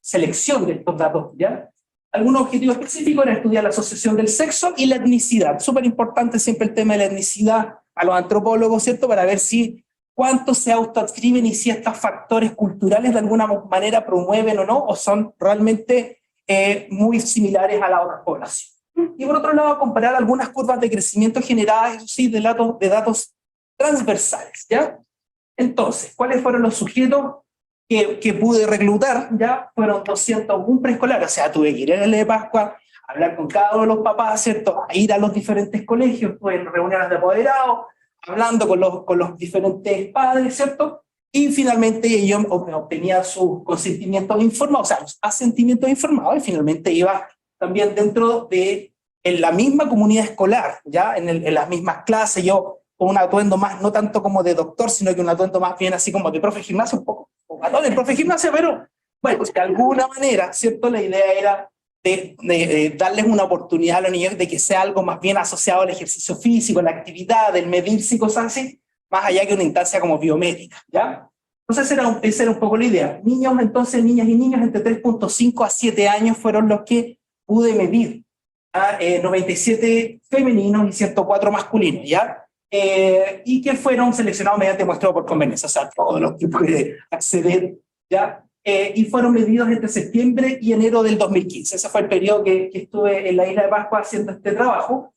selección de estos datos, ¿ya? Algunos objetivos específicos era estudiar la asociación del sexo y la etnicidad. Súper importante siempre el tema de la etnicidad a los antropólogos, ¿cierto?, para ver cuántos se autoadscriben y si estos factores culturales de alguna manera promueven o no, o son realmente muy similares a la otra población. Y por otro lado, comparar algunas curvas de crecimiento generadas, eso sí, de datos transversales, ¿ya? Entonces, ¿cuáles fueron los sujetos que pude reclutar? Ya fueron 201 preescolares, o sea, tuve que ir a la de Pascua, hablar con cada uno de los papás, ¿cierto?, a ir a los diferentes colegios, tuve reuniones de apoderados, hablando con los diferentes padres, ¿cierto? Y finalmente ellos obtenían sus consentimientos informados, o sea, los asentimientos informados, y finalmente iba también dentro de la misma comunidad escolar, ya en las mismas clases, yo con un atuendo más, no tanto como de doctor, sino que un atuendo más bien así como de profe de gimnasio, un poco, no de profe de gimnasio, pero bueno, pues de alguna manera, ¿cierto? La idea era de darles una oportunidad a los niños de que sea algo más bien asociado al ejercicio físico, la actividad, el medirse y cosas así, más allá que una instancia como biométrica, ¿ya? Entonces esa era un poco la idea. Niños, entonces, niñas y niños entre 3.5 a 7 años fueron los que pude medir. a 97 femeninos y 104 masculinos, ¿ya? Y que fueron seleccionados mediante muestreo por conveniencia, o sea, todos los que pueden acceder, ¿ya? Y fueron medidos entre septiembre y enero del 2015. Ese fue el periodo que estuve en la Isla de Pascua haciendo este trabajo.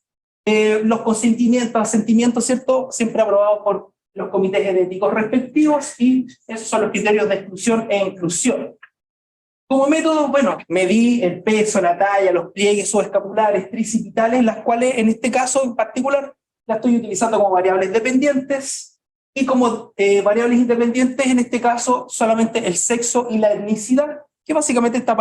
Los consentimientos, asentimientos, ¿cierto? Siempre aprobados por los comités éticos respectivos, y esos son los criterios de exclusión e inclusión. Como método, bueno, medí el peso, la talla, los pliegues subescapulares, tricipitales, las cuales en este caso en particular las estoy utilizando como variables dependientes, y como variables independientes en este caso solamente el sexo y la etnicidad, que básicamente está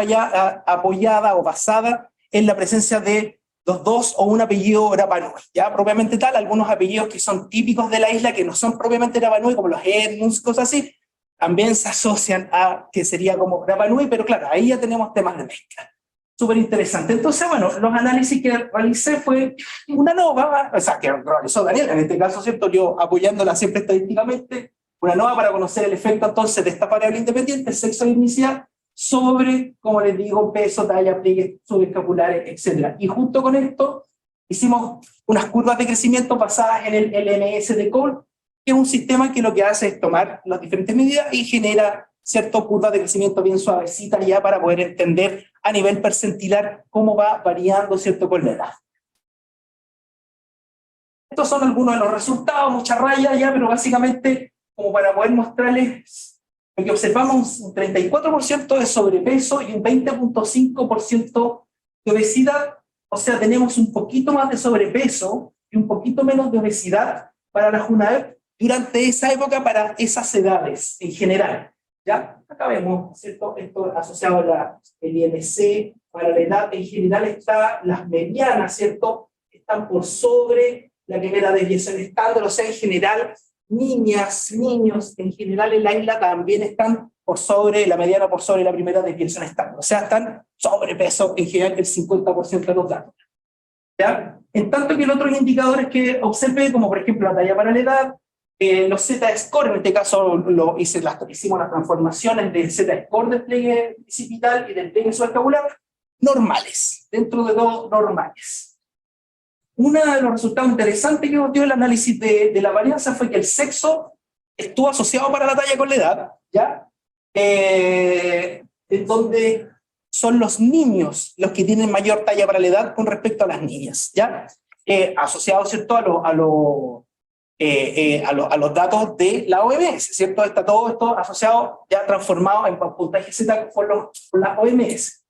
apoyada o basada en la presencia de los dos o un apellido Rapa Nui, ya propiamente tal, algunos apellidos que son típicos de la isla, que no son propiamente Rapa Nui, como los Edmunds, cosas así, también se asocian a que sería como Rapa Nui, pero claro, ahí ya tenemos temas de mezcla. Súper interesante. Entonces, bueno, los análisis que realicé fue una nova, o sea, que realizó Daniel, en este caso, ¿cierto? Yo apoyándola siempre estadísticamente, una nova para conocer el efecto entonces de esta variable independiente, sexo y etnicidad, sobre, como les digo, peso, talla, pliegues subescapulares, etc. Y junto con esto, hicimos unas curvas de crecimiento basadas en el LMS de Cole, que es un sistema que lo que hace es tomar las diferentes medidas y genera ciertas curvas de crecimiento bien suavecitas ya para poder entender a nivel percentilar cómo va variando, ¿cierto?, con la edad. Estos son algunos de los resultados, muchas rayas ya, pero básicamente como para poder mostrarles lo que observamos, un 34% de sobrepeso y un 20.5% de obesidad, o sea, tenemos un poquito más de sobrepeso y un poquito menos de obesidad para la JUNAEP durante esa época para esas edades en general. ¿Ya? Acá vemos, ¿cierto? Esto asociado a el IMC, para la edad en general está las medianas, ¿cierto? Están por sobre la primera desviación estándar, o sea, en general, niñas, niños, en general en la isla también están por sobre la mediana, por sobre la primera desviación estándar, o sea, están sobrepeso en general el 50% de los datos. ¿Ya? En tanto que los otros indicadores que observé, como por ejemplo la talla para la edad, los Z-score, en este caso hicimos las transformaciones del Z-score del pliegue bicipital y del pliegue subescapular, normales, dentro de todo normales. Uno de los resultados interesantes que nos dio el análisis de la varianza fue que el sexo estuvo asociado para la talla con la edad, ¿ya? En donde son los niños los que tienen mayor talla para la edad con respecto a las niñas, ¿ya? Asociado, ¿cierto?, a los datos de la OMS, ¿cierto? Está todo esto asociado, ya transformado en puntaje Z por la OMS.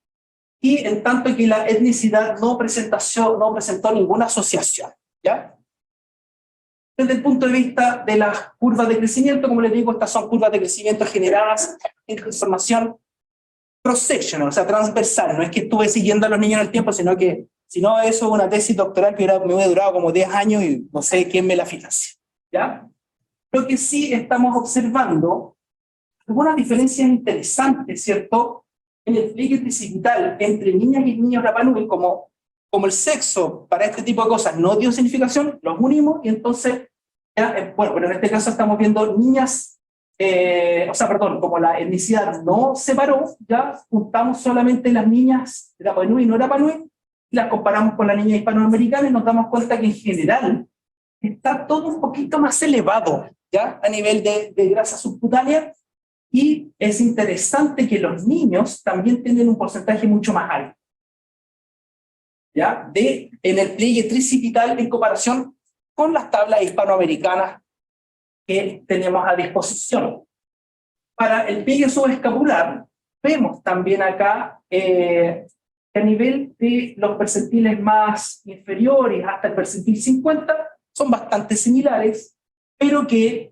Y en tanto que la etnicidad no presentó ninguna asociación, ¿ya? Desde el punto de vista de las curvas de crecimiento, como les digo, estas son curvas de crecimiento generadas en transformación cross-sectional, o sea, transversal. No es que estuve siguiendo a los niños en el tiempo, sino que, si no, eso es una tesis doctoral que me hubiera durado como 10 años y no sé quién me la financia, ¿ya? Lo que sí estamos observando, algunas diferencias interesantes, ¿cierto?, en el pliegue tricipital entre niñas y niños Rapa Nui, como el sexo para este tipo de cosas no dio significación, los unimos y entonces, ya, bueno, pero en este caso estamos viendo niñas, como la etnicidad no separó, ya juntamos solamente las niñas Rapa Nui y no Rapa Nui, y las comparamos con la niña hispanoamericana y nos damos cuenta que en general está todo un poquito más elevado, ya, a nivel de grasa subcutánea. Y es interesante que los niños también tienen un porcentaje mucho más alto, ¿ya? En el pliegue tricipital en comparación con las tablas hispanoamericanas que tenemos a disposición. Para el pliegue subescapular, vemos también acá que a nivel de los percentiles más inferiores hasta el percentil 50 son bastante similares, pero que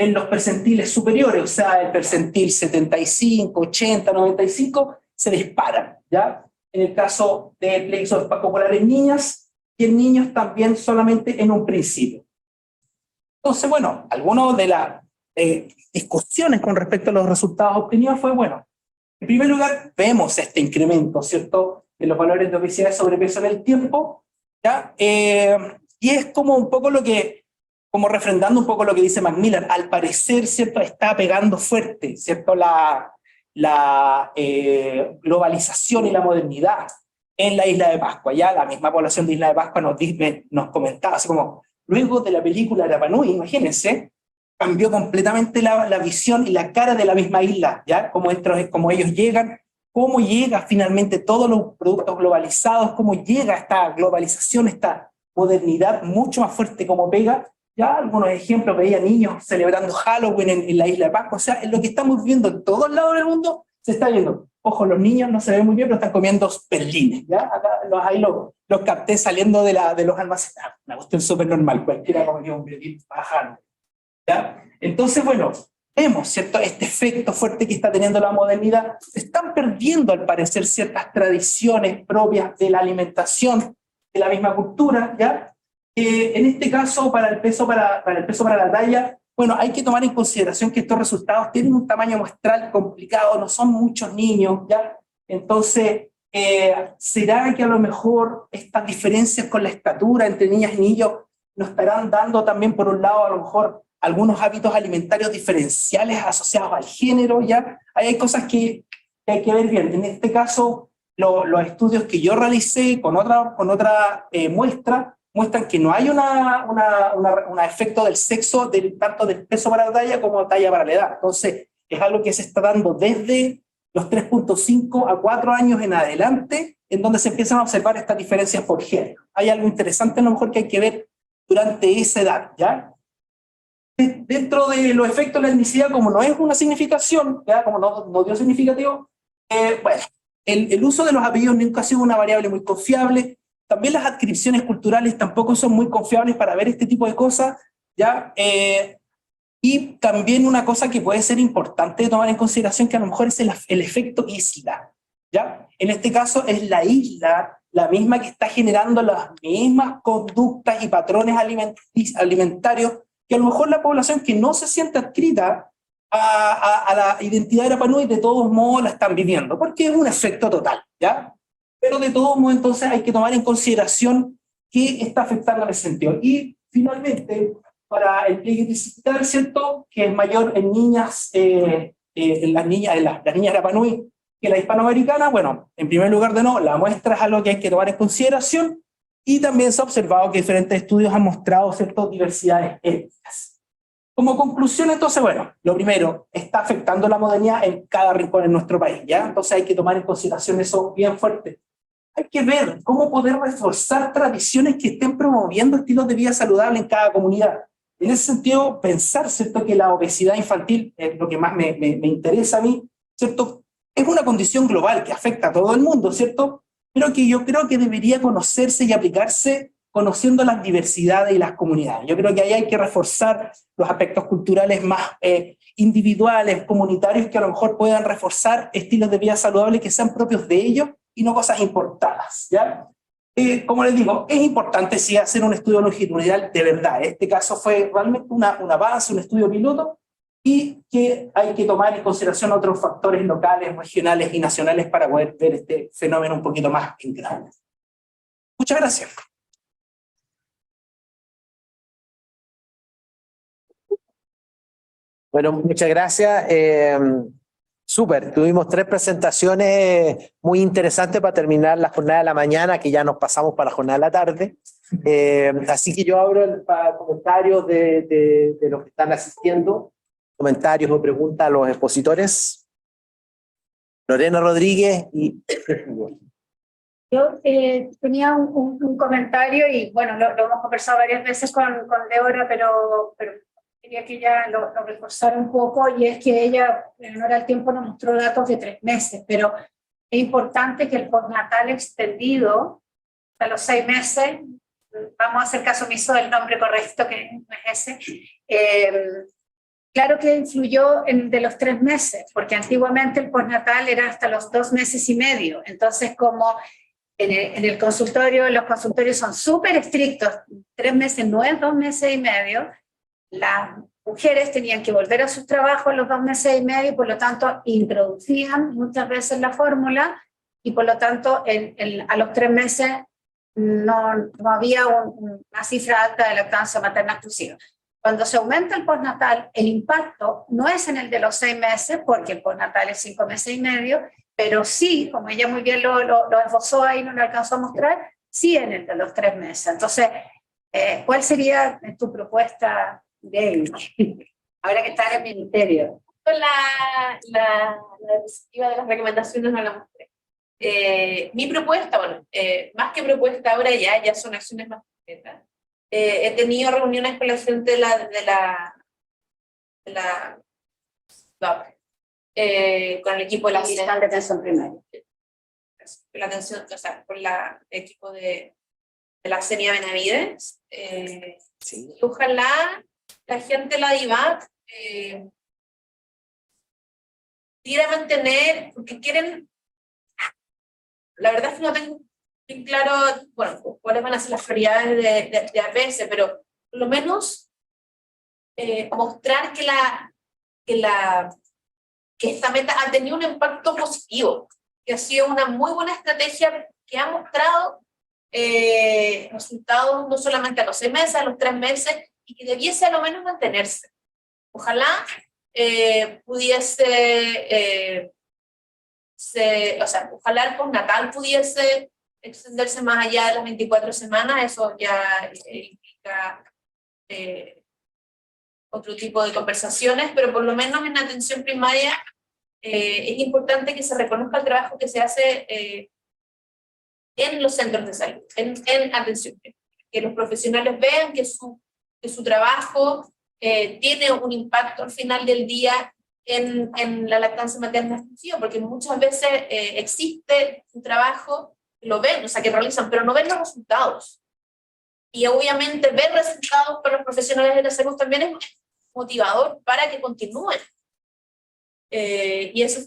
en los percentiles superiores, o sea, el percentil 75, 80, 95, se disparan, ¿ya? En el caso de pliegue subescapular en niñas, y en niños también solamente en un principio. Entonces, bueno, algunas de las discusiones con respecto a los resultados obtenidos fue, bueno, en primer lugar, vemos este incremento, ¿cierto?, de los valores de obesidad y sobrepeso en el tiempo, ¿ya? Y es como un poco como refrendando un poco lo que dice Macmillan, al parecer, ¿cierto?, está pegando fuerte, ¿cierto?, la globalización y la modernidad en la isla de Pascua. Ya la misma población de Isla de Pascua nos comentaba, así como, luego de la película Rapa Nui, imagínense, cambió completamente la visión y la cara de la misma isla, ¿ya? Como ellos llegan, cómo llega finalmente todos los productos globalizados, cómo llega esta globalización, esta modernidad mucho más fuerte como pega. Ya algunos ejemplos, veía niños celebrando Halloween en la isla de Pascua, o sea, en lo que estamos viendo en todos lados del mundo, se está viendo. Ojo, los niños no se ven muy bien, pero están comiendo perlines, ¿ya? Acá ahí los capté saliendo de los almacenes. Una cuestión súper normal, cualquiera comería un perlín bajando, ¿ya? Entonces, bueno, vemos, ¿cierto?, este efecto fuerte que está teniendo la modernidad. Se están perdiendo, al parecer, ciertas tradiciones propias de la alimentación, de la misma cultura, ¿ya? En este caso, para el peso para la talla, bueno, hay que tomar en consideración que estos resultados tienen un tamaño muestral complicado, no son muchos niños, ¿ya? Entonces, ¿será que a lo mejor estas diferencias con la estatura entre niñas y niños nos estarán dando también, por un lado, a lo mejor algunos hábitos alimentarios diferenciales asociados al género, ¿ya? Ahí hay cosas que hay que ver bien. En este caso, los estudios que yo realicé con otra muestra, muestran que no hay un efecto del sexo, tanto del peso para la talla como talla para la edad. Entonces, es algo que se está dando desde los 3.5 a 4 años en adelante, en donde se empiezan a observar estas diferencias por género. Hay algo interesante a lo mejor que hay que ver durante esa edad, ¿ya? Dentro de los efectos de la etnicidad, como no es una significación, ¿ya? Como no dio significativo, bueno, el uso de los apellidos nunca ha sido una variable muy confiable. También las adscripciones culturales tampoco son muy confiables para ver este tipo de cosas, ¿ya? Y también una cosa que puede ser importante de tomar en consideración, que a lo mejor es el efecto isla, ¿ya? En este caso es la isla la misma que está generando las mismas conductas y patrones alimentarios que a lo mejor la población que no se siente adscrita a la identidad de Rapa Nui de todos modos la están viviendo, porque es un efecto total, ¿ya? Pero de todos modos entonces hay que tomar en consideración qué está afectando en ese sentido. Y finalmente, para el pliegue digital, ¿cierto?, que es mayor en niñas, las niñas Rapa Nui que la hispanoamericana, bueno, en primer lugar de nuevo, la muestra es algo que hay que tomar en consideración, y también se ha observado que diferentes estudios han mostrado ciertas diversidades étnicas. Como conclusión, entonces, bueno, lo primero, está afectando la modernidad en cada rincón en nuestro país, ¿ya? Entonces hay que tomar en consideración eso bien fuerte. Hay que ver cómo poder reforzar tradiciones que estén promoviendo estilos de vida saludable en cada comunidad. En ese sentido, pensar, ¿cierto?, que la obesidad infantil es lo que más me interesa a mí, ¿cierto? Es una condición global que afecta a todo el mundo, ¿cierto? Pero que yo creo que debería conocerse y aplicarse conociendo las diversidades y las comunidades. Yo creo que ahí hay que reforzar los aspectos culturales más individuales, comunitarios, que a lo mejor puedan reforzar estilos de vida saludables que sean propios de ellos y no cosas importadas, ¿ya? Como les digo, es importante sí hacer un estudio longitudinal de verdad. En este caso fue realmente un avance, un estudio piloto, y que hay que tomar en consideración otros factores locales, regionales y nacionales para poder ver este fenómeno un poquito más en grande. Muchas gracias. Bueno, muchas gracias. Súper, tuvimos 3 presentaciones muy interesantes para terminar la jornada de la mañana, que ya nos pasamos para la jornada de la tarde. Así que yo abro para comentarios de los que están asistiendo, comentarios o preguntas a los expositores. Lorena Rodríguez y... Yo tenía un comentario y bueno, lo hemos conversado varias veces con Débora, pero quería que ella lo reforzara un poco, y es que ella en honor al tiempo nos mostró datos de 3 meses, pero es importante que el postnatal extendido a los 6 meses, vamos a hacer caso omiso del nombre correcto que no es ese, claro que influyó de los 3 meses, porque antiguamente el postnatal era hasta los 2 meses y medio, entonces como en el consultorio, los consultorios son súper estrictos, 3 meses no es 2 meses y medio, las mujeres tenían que volver a sus trabajos los 2 meses y medio, y por lo tanto introducían muchas veces la fórmula, y por lo tanto a los 3 meses no había una cifra alta de lactancia materna exclusiva. Cuando se aumenta el postnatal, el impacto no es en el de los 6 meses, porque el postnatal es 5 meses y medio, pero sí, como ella muy bien lo esbozó ahí, no lo alcanzó a mostrar, sí en el de los 3 meses. Entonces, ¿cuál sería tu propuesta, David? Habrá que estar en el ministerio. La diapositiva de las recomendaciones no la mostré. Mi propuesta, bueno, más que propuesta ahora ya son acciones más concretas. He tenido reuniones con la gente con el equipo de la Fiscal de atención primaria. la atención, o sea, con el equipo de la CENIA Benavides. Sí. Y ojalá la gente de la DIVAC quiera mantener, porque quieren, la verdad es que no tengo bien claro, bueno, cuáles van a ser las prioridades de APS, pero por lo menos mostrar que esta meta ha tenido un impacto positivo, que ha sido una muy buena estrategia que ha mostrado resultados no solamente a los 6 meses, a los 3 meses, y que debiese a lo menos mantenerse. Ojalá pudiese, o sea, ojalá el postnatal pudiese extenderse más allá de las 24 semanas, eso ya implica otro tipo de conversaciones, pero por lo menos en atención primaria es importante que se reconozca el trabajo que se hace en los centros de salud, en atención primaria, que los profesionales vean que su trabajo tiene un impacto al final del día en la lactancia materna exclusiva, porque muchas veces existe un trabajo, lo ven, o sea, que realizan, pero no ven los resultados. Y obviamente ver resultados para los profesionales de la salud también es motivador para que continúen. Y eso,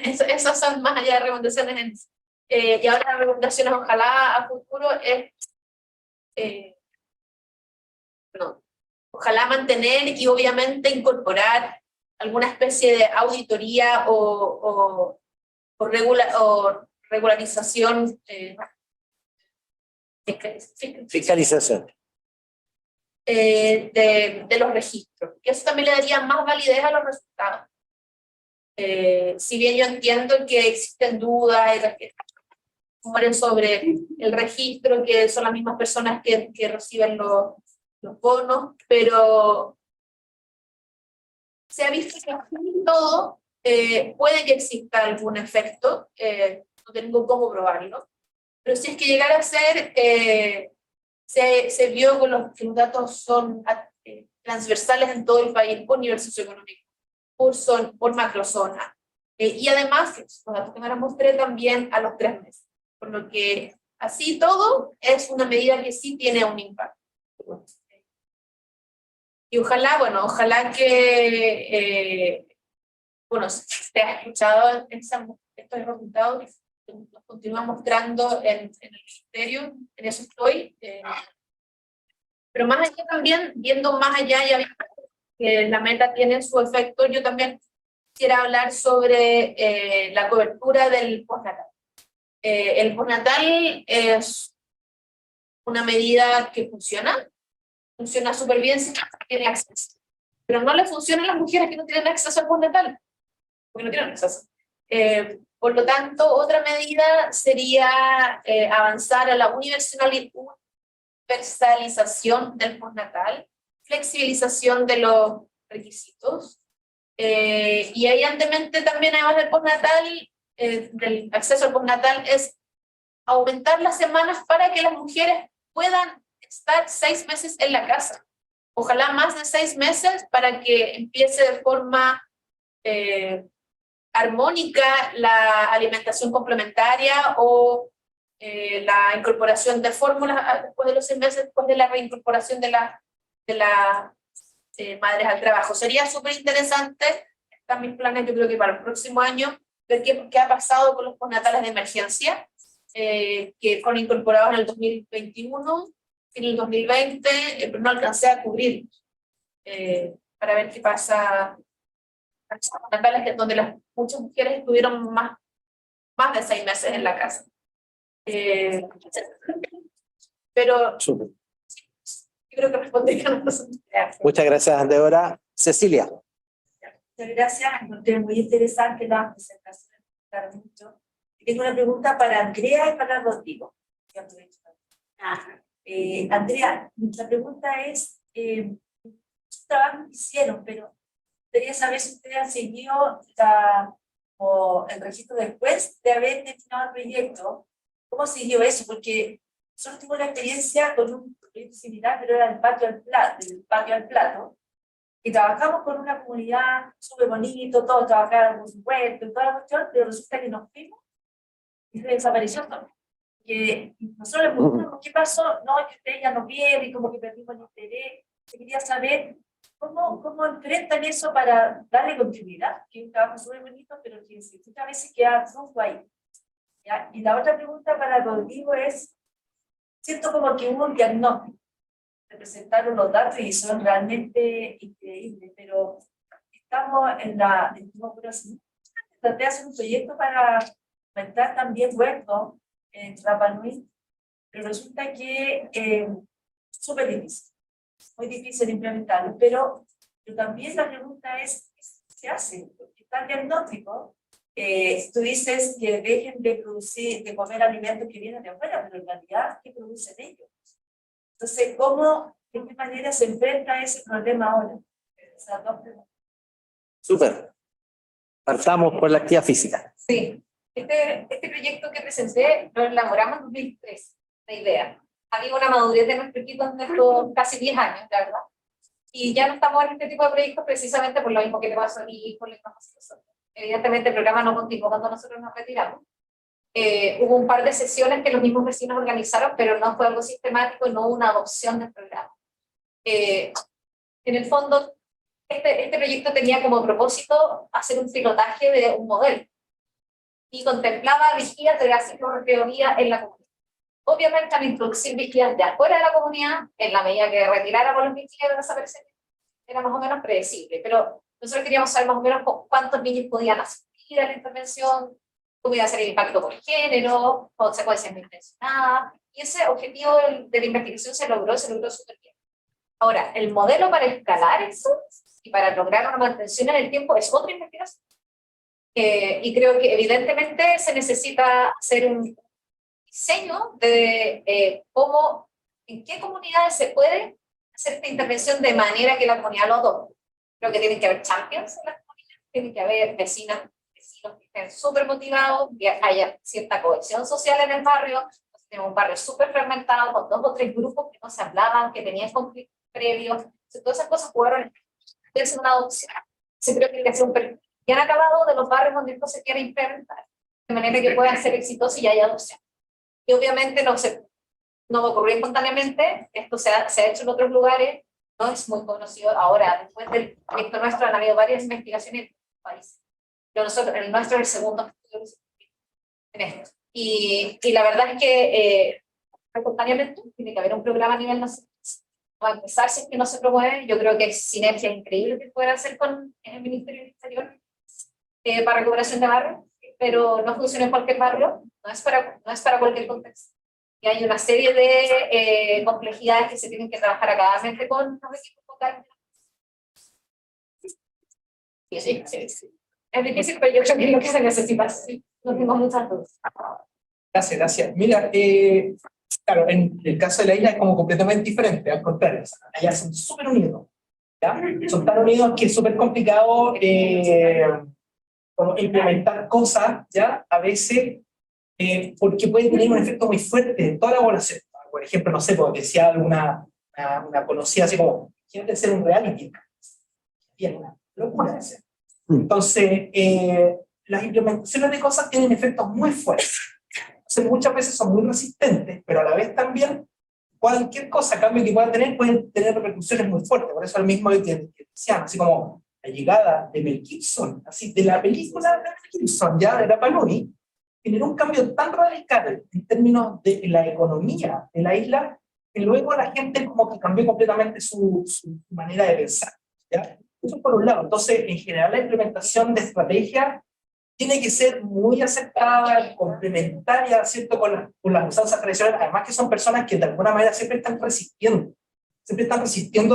esas son más allá de recomendaciones. Y ahora las recomendaciones, ojalá a futuro, ojalá mantener y obviamente incorporar alguna especie de auditoría o regularización. Fiscalización. De los registros, que eso también le daría más validez a los resultados. Si bien yo entiendo que existen dudas y rumores sobre el registro, que son las mismas personas que reciben los bonos, pero se ha visto que en todo puede que exista algún efecto, no tengo cómo probarlo, pero si es que llegara a ser, se vio que los datos son transversales en todo el país por nivel socioeconómico, por macrozona, y además los datos que me mostré también a los 3 meses, por lo que así todo es una medida que sí tiene un impacto. Y ojalá, bueno, ojalá que se ha escuchado estos resultados, los continúa mostrando en el ministerio, en eso estoy. Pero más allá también, viendo más allá, ya viendo que la meta tiene su efecto, yo también quisiera hablar sobre la cobertura del postnatal. El postnatal es una medida que funciona súper bien si tiene acceso, pero no le funciona a las mujeres que no tienen acceso al postnatal, porque no tienen acceso. Por lo tanto, otra medida sería avanzar a la universalización del postnatal, flexibilización de los requisitos, y evidentemente también además del postnatal, del acceso al postnatal, es aumentar las semanas para que las mujeres puedan estar 6 meses en la casa. Ojalá más de 6 meses para que empiece de forma armónica la alimentación complementaria o la incorporación de fórmulas después de los 6 meses, después de la reincorporación de las madres al trabajo. Sería súper interesante, están mis planes, yo creo que para el próximo año, ver qué ha pasado con los postnatales de emergencia, que fueron incorporados en el 2021, en el 2020, pero no alcancé a cubrir, para ver qué pasa con los postnatales donde muchas mujeres estuvieron más de 6 meses en la casa. Pero Súper. yo creo que respondí con eso. Muchas gracias, Débora. Cecilia. Muchas gracias, encontré muy interesante la presentación gustaron mucho. Y tengo una pregunta para Andrea y para Rodrigo. Andrea, la pregunta es, ¿qué trabajo hicieron? Pero quería saber si ustedes han seguido o el registro después de haber destinado el proyecto. ¿Cómo siguió eso? Porque solo tuve una experiencia con un proyecto similar, pero era el patio al plato, y trabajamos con una comunidad súper bonito, todos trabajaban con su huerto y toda la cuestión, pero resulta que nos fuimos y se desapareció todo. Que nosotros le preguntamos qué pasó, no, que ustedes ya no vieron y como que perdimos el interés. Se quería saber cómo enfrentan eso para darle continuidad, que es un trabajo súper bonito, pero que muchas veces queda flojo ahí. ¿Ya? Y la otra pregunta para Rodrigo es, siento como que hubo un diagnóstico, se presentaron los datos y son realmente increíbles, pero estamos traté de hacer un proyecto para aumentar también huertos en Rapa Nui, pero resulta que es súper difícil, muy difícil de implementarlo, pero también la pregunta es, ¿qué se hace? Porque está el diagnóstico, tú dices que dejen de producir, de comer alimentos que vienen de afuera, pero en realidad, ¿qué producen ellos? Entonces, ¿de qué manera se enfrenta a ese problema ahora? Esas dos preguntas. Súper. Partamos por la actividad física. Sí, este proyecto que presenté lo elaboramos en 2003, la idea. Había una madurez de nuestro equipo en estos casi 10 años, la verdad. Y ya no estamos en este tipo de proyectos precisamente por lo mismo que le pasó a mí y por lo que nos pasó a nosotros. Evidentemente el programa no continuó cuando nosotros nos retiramos. Hubo un par de sesiones que los mismos vecinos organizaron, pero no fue algo sistemático, no una adopción del programa. En el fondo, este proyecto tenía como propósito hacer un pilotaje de un modelo y contemplaba vigías de la ciclorreología en la comunidad. Obviamente, al introducir vigías de afuera de la comunidad, en la medida que retiráramos los vigías de desaparecer, era más o menos predecible, pero nosotros queríamos saber más o menos cuántos niños podían asistir a la intervención, cómo iba a ser el impacto por género, consecuencias no intencionadas, y ese objetivo de la investigación se logró súper bien. Ahora, el modelo para escalar eso y para lograr una mantención en el tiempo es otra investigación. Y creo que evidentemente se necesita hacer un diseño de en qué comunidades se puede hacer esta intervención de manera que la comunidad lo adopte. Creo que tienen que haber champions en las comunidades, tienen que haber vecinos que estén súper motivados, que haya cierta cohesión social en el barrio. Tenemos un barrio súper fragmentado, con 2 o 3 grupos que no se hablaban, que tenían conflictos previos. Entonces, todas esas cosas jugaron en una adopción. Se creo que hay que hacer un perfil bien acabado de los barrios donde esto se quiere implementar, de manera que puedan ser exitosos y haya adopción. Y obviamente no ocurrió espontáneamente, esto se ha hecho en otros lugares, no es muy conocido ahora. Después del proyecto nuestro han habido varias investigaciones en otros países. Pero el nuestro es el segundo estudio en esto. Y la verdad es que espontáneamente tiene que haber un programa a nivel nacional. Va a empezar si es que no se promueve. Yo creo que hay sinergia increíble que pueda hacer con el Ministerio del Exterior para recuperación de barrio, pero no funciona en cualquier barrio, no es para cualquier contexto. Y hay una serie de complejidades que se tienen que trabajar acadamente con los equipos locales. Sí. Es difícil, pero yo creo que es lo que se necesita. Sí. No tengo muchas dudas. Gracias. Mira, claro, en el caso de la isla es como completamente diferente, al contrario, allá son súper unidos, ¿ya? Son tan unidos que es súper complicado como implementar cosas, ¿ya? A veces, porque pueden tener un efecto muy fuerte en toda la población. Por ejemplo, no sé, porque decía una conocida así como, quieren ser un reality. Bien, una locura. Entonces, las implementaciones de cosas tienen efectos muy fuertes. Entonces, muchas veces son muy resistentes, pero a la vez también cualquier cosa, cambio que puedan tener repercusiones muy fuertes. Por eso el mismo que decían, así como la llegada de Mel Gibson, así de la película de Mel Gibson, ya de Rapa Nui, generó un cambio tan radical en términos de la economía de la isla, que luego la gente como que cambió completamente su manera de pensar, ¿ya? Eso por un lado. Entonces, en general, la implementación de estrategias tiene que ser muy aceptada, complementaria, ¿cierto?, con las usanzas tradicionales, además que son personas que de alguna manera siempre están resistiendo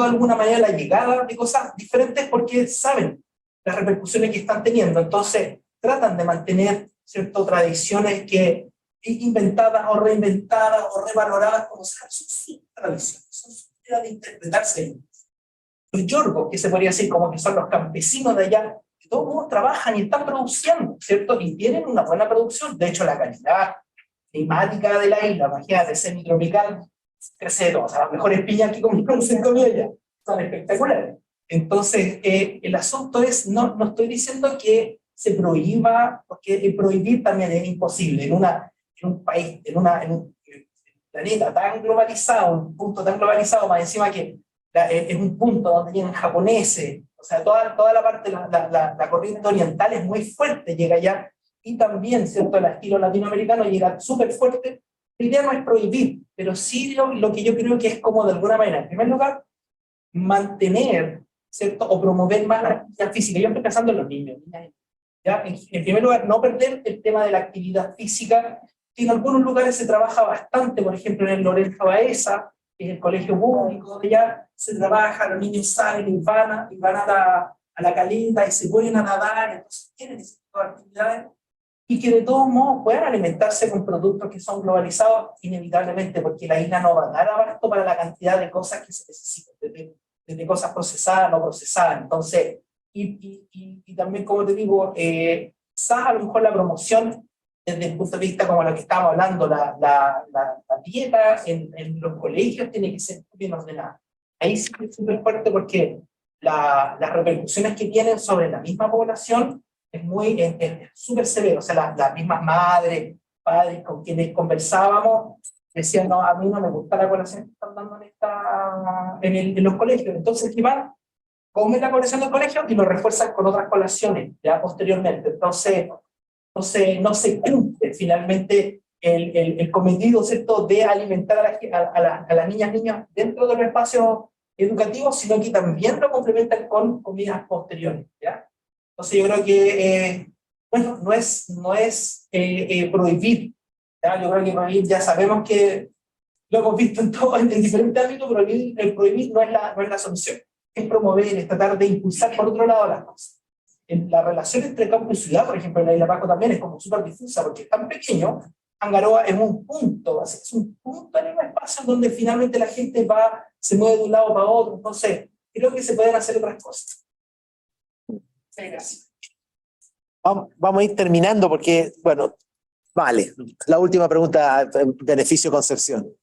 de alguna manera la llegada de cosas diferentes porque saben las repercusiones que están teniendo. Entonces, tratan de mantener ¿cierto? Tradiciones que inventadas o reinventadas o revaloradas como sean, son sus tradiciones, son su manera de interpretarse. Los yorgos, que se podría decir como que son los campesinos de allá, que todos modos trabajan y están produciendo, ¿cierto? Y tienen una buena producción. De hecho, la calidad climática de la isla, imagínate, semitropical, crece de todo. O sea, las mejores piñas que comemos en comida son espectaculares. Entonces, el asunto es, no estoy diciendo que se prohíba, porque prohibir también es imposible. En un país, en un planeta tan globalizado, un punto tan globalizado, más encima que es un punto donde llegan japoneses, o sea, toda la parte, la corriente oriental es muy fuerte, llega allá, y también, ¿cierto?, el estilo latinoamericano llega súper fuerte. La idea no es prohibir, pero sí lo que yo creo que es como de alguna manera, en primer lugar, mantener, ¿cierto?, o promover más la actividad física. Yo estoy pensando en los niños, ¿ya? En primer lugar, no perder el tema de la actividad física, que en algunos lugares se trabaja bastante, por ejemplo en el Lorenzo Baeza, que es el colegio público, donde ya se trabaja, los niños salen y van a la caleta y se ponen a nadar, entonces tienen ese tipo de actividades, y que de todos modos puedan alimentarse con productos que son globalizados inevitablemente, porque la isla no va a dar abasto para la cantidad de cosas que se necesitan, desde cosas procesadas, no procesadas. Entonces, y también, como te digo, quizás a lo mejor la promoción, desde el punto de vista como lo que estábamos hablando, la dieta en los colegios tiene que ser bien ordenada. Ahí sí es súper fuerte porque las repercusiones que tienen sobre la misma población es súper severo. O sea, las mismas madres, padres con quienes conversábamos, decían, no, a mí no me gusta la colación que están dando en los colegios. Entonces, ¿qué van? Comen la colación del colegio y lo refuerzan con otras colaciones, ya posteriormente. Entonces, no se cumple finalmente el cometido, ¿cierto?, de alimentar a las niñas y niños dentro de los espacios educativos, sino que también lo complementan con comidas posteriores, ¿ya? Entonces yo creo que, bueno, no es prohibir, ¿ya? Yo creo que prohibir, ya sabemos que lo hemos visto en diferentes ámbitos, pero el prohibir no es la solución, es promover, es tratar de impulsar por otro lado las cosas. La relación entre campo y ciudad, por ejemplo, en la isla Pascua también es como súper difusa, porque es tan pequeño. Angaroa es un punto, es un punto en un espacio donde finalmente la gente se mueve de un lado para otro. Entonces, creo que se pueden hacer otras cosas. Sí, gracias. Vamos a ir terminando porque, bueno, vale, la última pregunta, beneficio Concepción.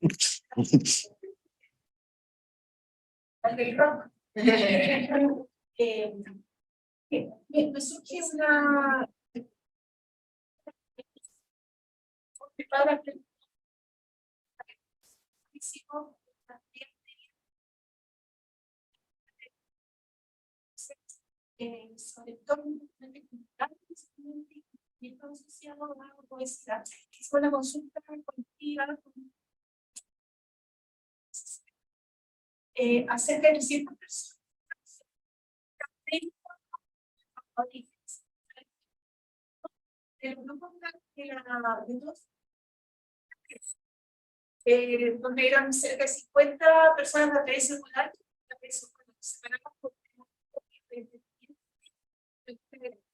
Me surge una para sobre todo y está asociado a la poesía, que es una consulta colectiva acerca de ciertas personas del grupo de dos, donde eran cerca de 50 personas de APS circular,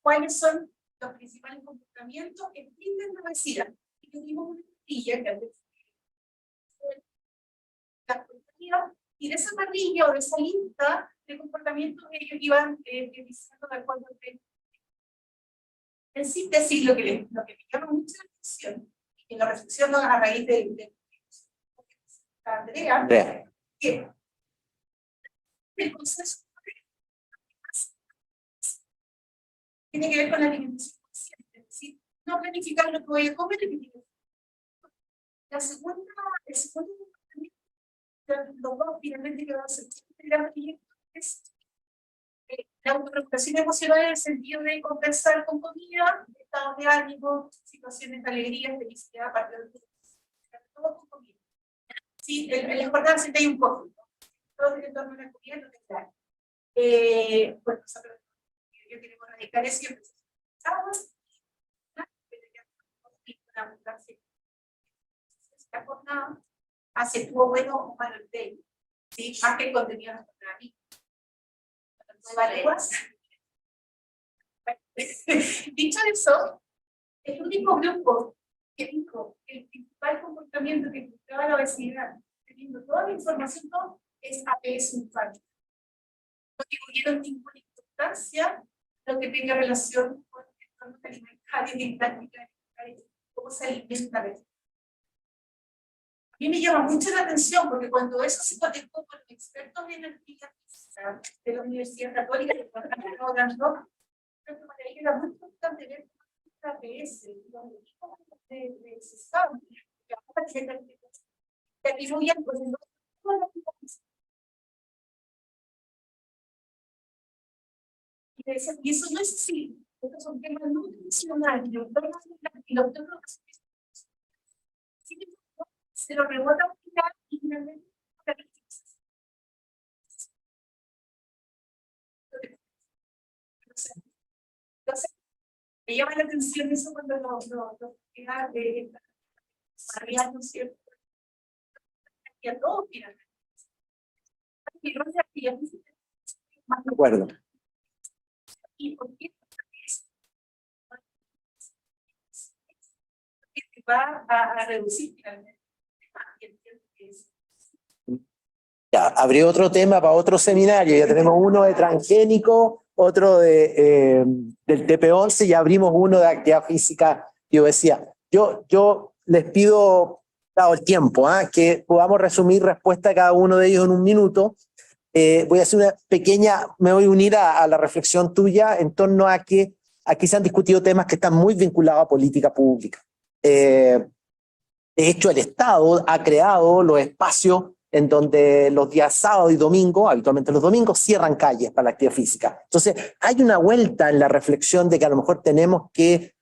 cuáles son los principales comportamientos que explican la obesidad. Y tenemos una parrilla y de esa parrilla o de esa lista de comportamientos ellos iban revisando de acuerdo a en síntesis lo que me llama mucho la atención y que lo reflexiono a raíz de Andrea, que el consenso tiene que ver con la alimentación consciente, es decir, no planificar lo que voy a comer. El segundo los dos finalmente que va a ser es la autorregulación emocional en el sentido de compensar con comida, estados de ánimo, situaciones de alegría, felicidad, aparte de todo con comida. Sí, en la jornada siempre hay un poco, todo en torno a la comida, no es claro. Bueno, nosotros queremos radicar eso y empezar esta jornada hace estuvo bueno para el day, ¿sí? Más que el contenido para mí. Dicho eso, el único grupo que dijo que el principal comportamiento que implicaba la obesidad, teniendo toda la información, todo, es APS infantil. No atribuyeron ninguna importancia a lo que tenga relación con el entorno alimentario y práctica alimentaria, cómo se alimenta. A mí me llama mucho la atención porque cuando eso se conectó con expertos en actividad física de la Universidad Católica, que creo que para ellos era muy importante ver la APS, de SESAM, que atribuían pues en y eso no es así. Estos son temas nutricionales, y los otros se lo rebota al final y finalmente entonces me llama la atención eso cuando lo queda de María, ¿no es cierto? Y a todos finalmente. De acuerdo. ¿Y por qué? Porque va a reducir finalmente. Ya, abrió otro tema para otro seminario. Ya tenemos uno de transgénico, otro de, del TP11 y abrimos uno de actividad física y obesidad. Yo les pido, dado el tiempo, que podamos resumir respuesta a cada uno de ellos en un minuto. Voy a hacer una pequeña, me voy a unir a la reflexión tuya en torno a que aquí se han discutido temas que están muy vinculados a política pública. De hecho, el Estado ha creado los espacios en donde los días sábado y domingo, habitualmente los domingos, cierran calles para la actividad física. Entonces, hay una vuelta en la reflexión de que a lo mejor tenemos que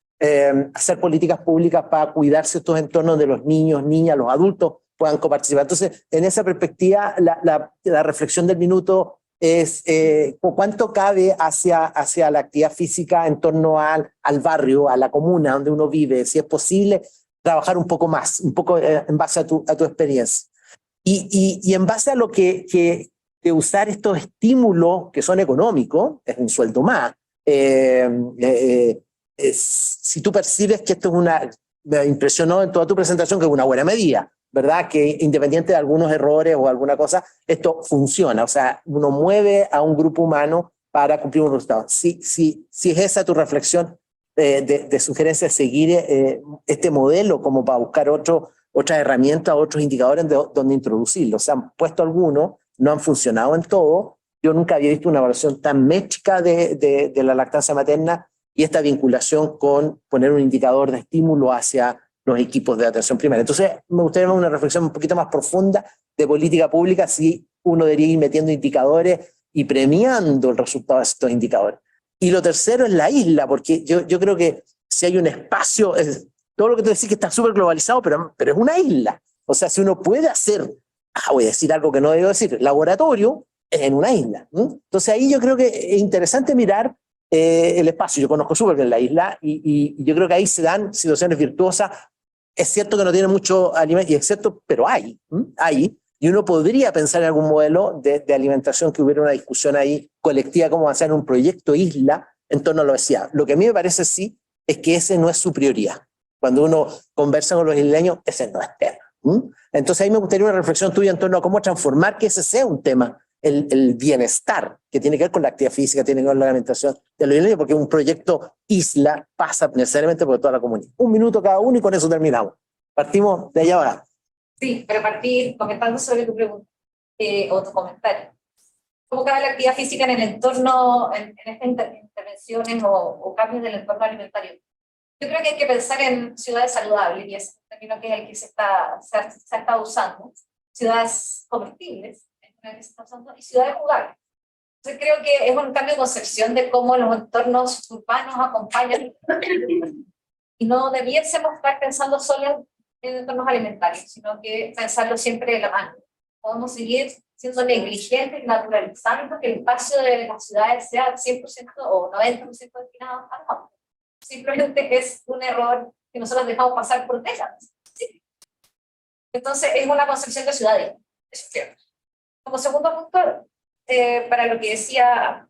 hacer políticas públicas para cuidarse estos entornos de los niños, niñas, los adultos puedan coparticipar. Entonces, en esa perspectiva, la reflexión del minuto es cuánto cabe hacia la actividad física en torno al barrio, a la comuna donde uno vive, si es posible trabajar un poco más, un poco en base a tu experiencia. Y en base a lo que de usar estos estímulos que son económicos, es un sueldo más. Si tú percibes que esto es me impresionó en toda tu presentación que es una buena medida, ¿verdad? Que independiente de algunos errores o alguna cosa, esto funciona. O sea, uno mueve a un grupo humano para cumplir un resultado. Si es esa tu reflexión de sugerencia de seguir este modelo como para buscar otras herramientas, otros indicadores donde introducirlo. Se han puesto algunos, no han funcionado en todo. Yo nunca había visto una evaluación tan métrica de la lactancia materna y esta vinculación con poner un indicador de estímulo hacia los equipos de atención primaria. Entonces, me gustaría una reflexión un poquito más profunda de política pública, si uno debería ir metiendo indicadores y premiando el resultado de estos indicadores. Y lo tercero es la isla, porque yo creo que si hay un espacio, todo lo que tú decís que está súper globalizado, pero es una isla. O sea, si uno puede hacer, voy a decir algo que no debo decir, laboratorio en una isla. Entonces ahí yo creo que es interesante mirar el espacio. Yo conozco súper bien la isla y yo creo que ahí se dan situaciones virtuosas. Es cierto que no tiene mucho alimento, y es cierto, pero hay. Y uno podría pensar en algún modelo de alimentación que hubiera una discusión ahí colectiva, cómo hacer un proyecto isla en torno a la obesidad. Lo que a mí me parece sí es que ese no es su prioridad. Cuando uno conversa con los isleños, ese no es tema. Entonces ahí me gustaría una reflexión tuya en torno a cómo transformar que ese sea un tema, el bienestar, que tiene que ver con la actividad física, tiene que ver con la alimentación de los isleños, porque un proyecto isla pasa necesariamente por toda la comunidad. Un minuto cada uno y con eso terminamos. Partimos de allá ahora. Sí, para partir comentando sobre tu pregunta o tu comentario. ¿Cómo cabe la actividad física en el entorno, en estas intervenciones o cambios del entorno alimentario? Yo creo que hay que pensar en ciudades saludables, y es un término que es el que se ha estado usando. Ciudades comestibles, y ciudades jugables. Entonces creo que es un cambio de concepción de cómo los entornos urbanos acompañan, y no debiésemos estar pensando solo en entornos alimentarios, sino que pensarlo siempre de la mano. Podemos seguir siendo negligentes, naturalizando que el espacio de las ciudades sea 100% o 90% destinado al campo. Simplemente es un error que nosotros dejamos pasar por décadas. ¿Sí? Entonces es una concepción de ciudades. Como segundo punto, para lo que decía,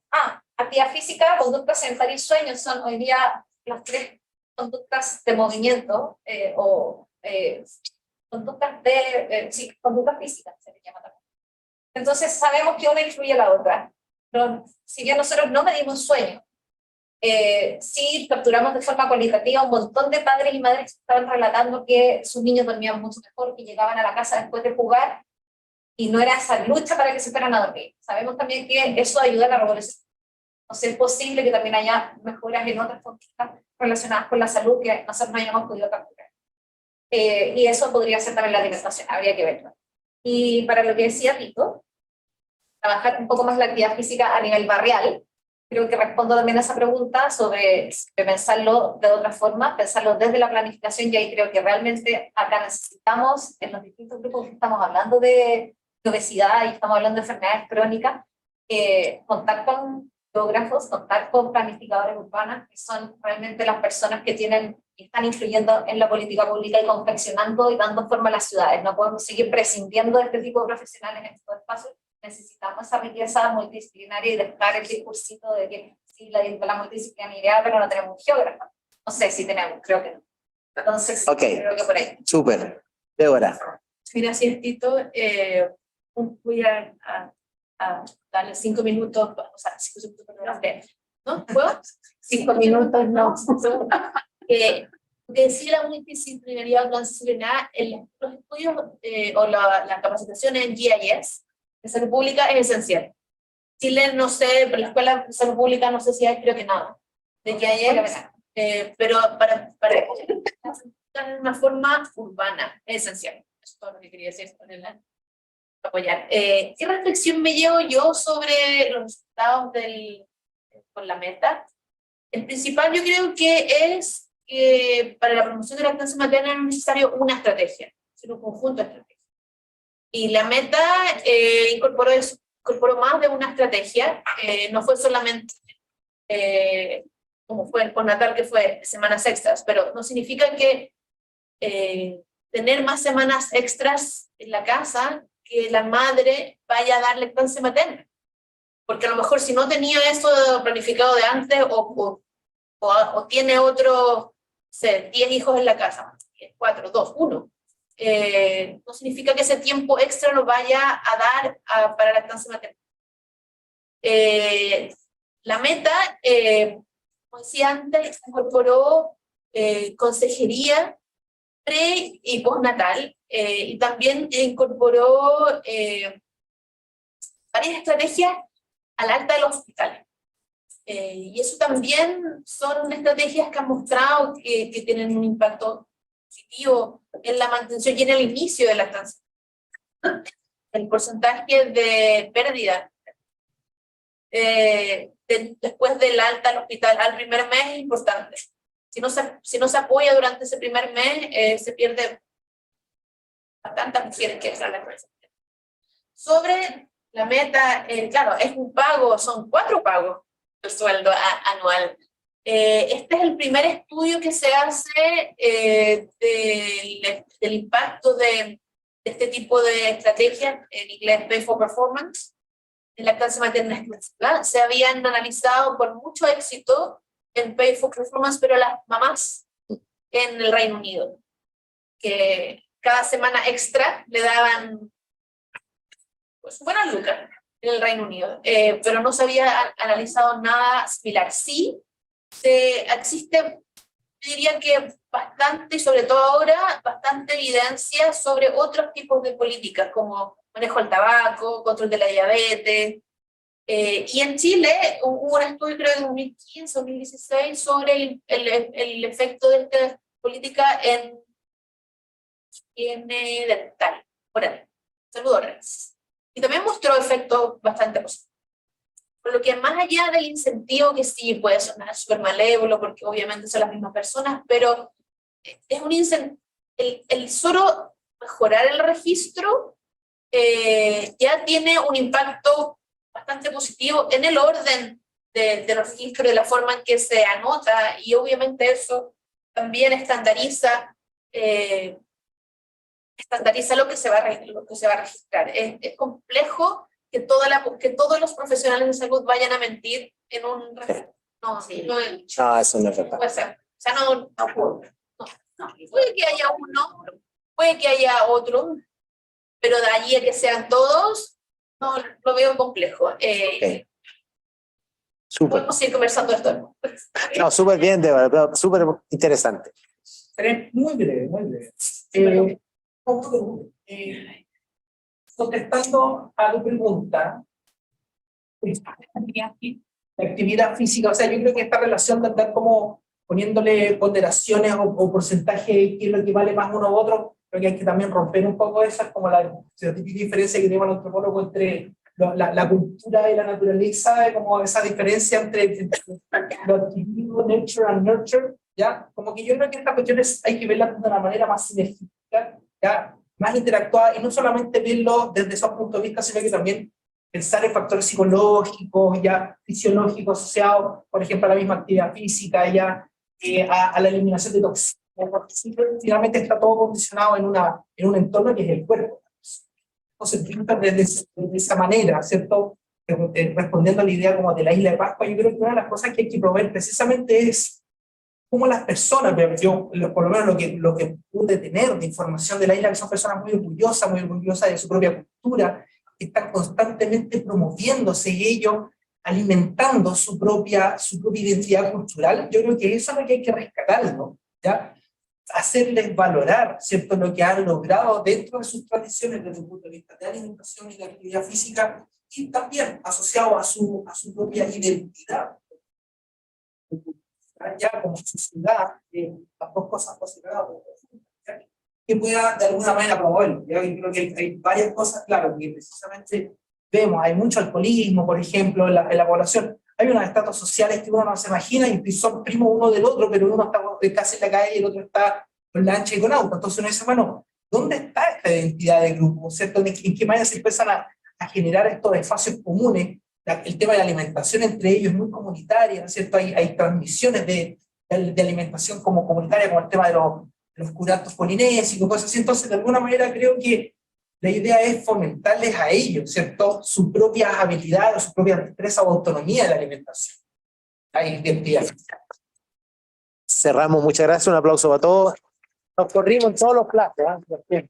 actividad física, conducta sedentaria y sueño son hoy día los tres conductas de movimiento conductas conductas físicas, se le llama también. Entonces sabemos que una influye a la otra. Pero, si bien nosotros no medimos sueño, sí capturamos de forma cualitativa un montón de padres y madres que estaban relatando que sus niños dormían mucho mejor, que llegaban a la casa después de jugar, y no era esa lucha para que se fueran a dormir. Sabemos también que eso ayuda a la revolución. O sea, es posible que también haya mejoras en otras conductas relacionadas con la salud que nosotros no hayamos podido capturar. Y eso podría ser también la alimentación, habría que verlo. Y para lo que decía Tito, trabajar un poco más la actividad física a nivel barrial, creo que respondo también a esa pregunta sobre pensarlo de otra forma, pensarlo desde la planificación, y ahí creo que realmente acá necesitamos, en los distintos grupos que estamos hablando de obesidad y estamos hablando de enfermedades crónicas, contar con geógrafos, contar con planificadores urbanas, que son realmente las personas que están influyendo en la política pública y confeccionando y dando forma a las ciudades. No podemos seguir prescindiendo de este tipo de profesionales en estos espacios. Necesitamos esa riqueza multidisciplinaria y dejar el discursito de que sí, la multidisciplinaridad, pero no tenemos un geógrafo. No sé si tenemos, creo que no. Entonces, creo que por ahí. Súper. Débora. Gracias, Tito. Voy a darle 5 minutos, o sea, 5 segundos para usted. ¿No? ¿Puedo? 5 minutos, no. Que decía la multidisciplinaridad transdisciplinaria, los estudios o la capacitación en GIS de salud pública es esencial. Chile, no sé, pero la escuela de salud pública no sé si hay, creo que nada. De GIS, pero para de una forma urbana es esencial. Eso es todo lo que quería decir con apoyar. ¿Qué reflexión me llevo yo sobre los resultados con la meta? El principal yo creo que es que para la promoción de la lactancia materna no es necesario una estrategia, sino un conjunto de estrategias. Y la meta incorporó más de una estrategia, no fue solamente como fue el postnatal, que fue semanas extras, pero no significa que tener más semanas extras en la casa, que la madre vaya a dar lactancia materna. Porque a lo mejor si no tenía eso planificado de antes o tiene otro, sé, 10 hijos en la casa, 4, 2, 1, no significa que ese tiempo extra lo vaya a dar para lactancia materna. La meta, como decía antes, incorporó consejería pre y postnatal, y también incorporó varias estrategias al alta de los hospitales. Y eso también son estrategias que han mostrado que tienen un impacto positivo en la mantención y en el inicio de la lactancia. El porcentaje de pérdida después del alta al hospital al primer mes es importante. Si no se apoya durante ese primer mes, se pierde bastantes mujeres que están en la empresa. Sobre la meta, claro, es un pago, son 4 pagos el sueldo anual. Este es el primer estudio que se hace del impacto de este tipo de estrategias, en inglés Pay for Performance, en lactancia materna exclusiva. Se habían analizado con mucho éxito en Pay for Performance, pero las mamás en el Reino Unido, que cada semana extra le daban pues buenas lucas en el Reino Unido, pero no se había analizado nada similar. Sí, existe, yo diría que bastante, y sobre todo ahora, bastante evidencia sobre otros tipos de políticas, como manejo del tabaco, control de la diabetes. Y en Chile hubo un estudio, creo, de 2015, 2016, sobre el efecto de esta política en dental, salud oral. Y también mostró efectos bastante positivos. Por lo que más allá del incentivo, que sí puede sonar súper malévolo, porque obviamente son las mismas personas, pero es un incentivo, el solo mejorar el registro ya tiene un impacto bastante positivo en el orden de los registros, de la forma en que se anota, y obviamente eso también estandariza lo que se va a registrar. Es complejo que todos los profesionales de salud vayan a mentir en un registro. No, eso no es verdad. Puede ser. O sea, no, puede que haya uno, puede que haya otro, pero de allí a que sean todos, no lo veo complejo. Ok. Súper. Podemos ir conversando esto. No, súper bien, de verdad, súper interesante. Seré muy breve, muy breve. Contestando a tu pregunta, la actividad física, o sea, yo creo que esta relación de andar como poniéndole ponderaciones o porcentaje de qué es lo que vale más uno u otro, creo que hay que también romper un poco esa, es como la típica diferencia que tenemos los antropólogos entre la cultura y la naturaleza, como esa diferencia entre lo adquirido, nature and nurture, ¿ya? Como que yo creo que estas cuestiones hay que verlas de una manera más sinérgica, ¿ya? Más interactuada, y no solamente verlo desde esos puntos de vista, sino que también pensar en factores psicológicos, ya fisiológicos asociados, por ejemplo, a la misma actividad física, ya a la eliminación de toxinas, porque finalmente está todo condicionado en un entorno que es el cuerpo. Entonces, de esa manera, ¿cierto? Respondiendo a la idea como de la isla de Pascua, yo creo que una de las cosas que hay que promover precisamente es cómo las personas, yo por lo menos lo que pude tener de información de la isla, que son personas muy orgullosas de su propia cultura, que están constantemente promoviéndose y ellos alimentando su propia identidad cultural. Yo creo que eso es lo que hay que rescatar, ¿no? ¿Ya? Hacerles valorar, ¿cierto?, lo que han logrado dentro de sus tradiciones desde el punto de vista de alimentación y de actividad física, y también asociado a su propia identidad. Ya como sociedad, las dos cosas por separado, que pueda de alguna manera promover. Yo creo que hay varias cosas, claro, que precisamente vemos, hay mucho alcoholismo, por ejemplo, en la población. Hay unos estratos sociales que uno no se imagina y son primos uno del otro, pero uno está casi en la calle y el otro está con lancha y con auto. Entonces uno dice, bueno, ¿dónde está esta identidad de grupo? ¿Cierto? ¿En qué manera se empiezan a generar estos espacios comunes? El tema de la alimentación entre ellos es muy comunitaria, ¿cierto? Hay transmisiones de alimentación como comunitaria, como el tema de los curatos polinésicos, cosas así. Entonces, de alguna manera creo que la idea es fomentarles a ellos, ¿cierto?, sus propias habilidades, su propia destreza o autonomía de la alimentación. Cerramos, muchas gracias, un aplauso para todos. Nos corrimos en todos los platos, ¿eh?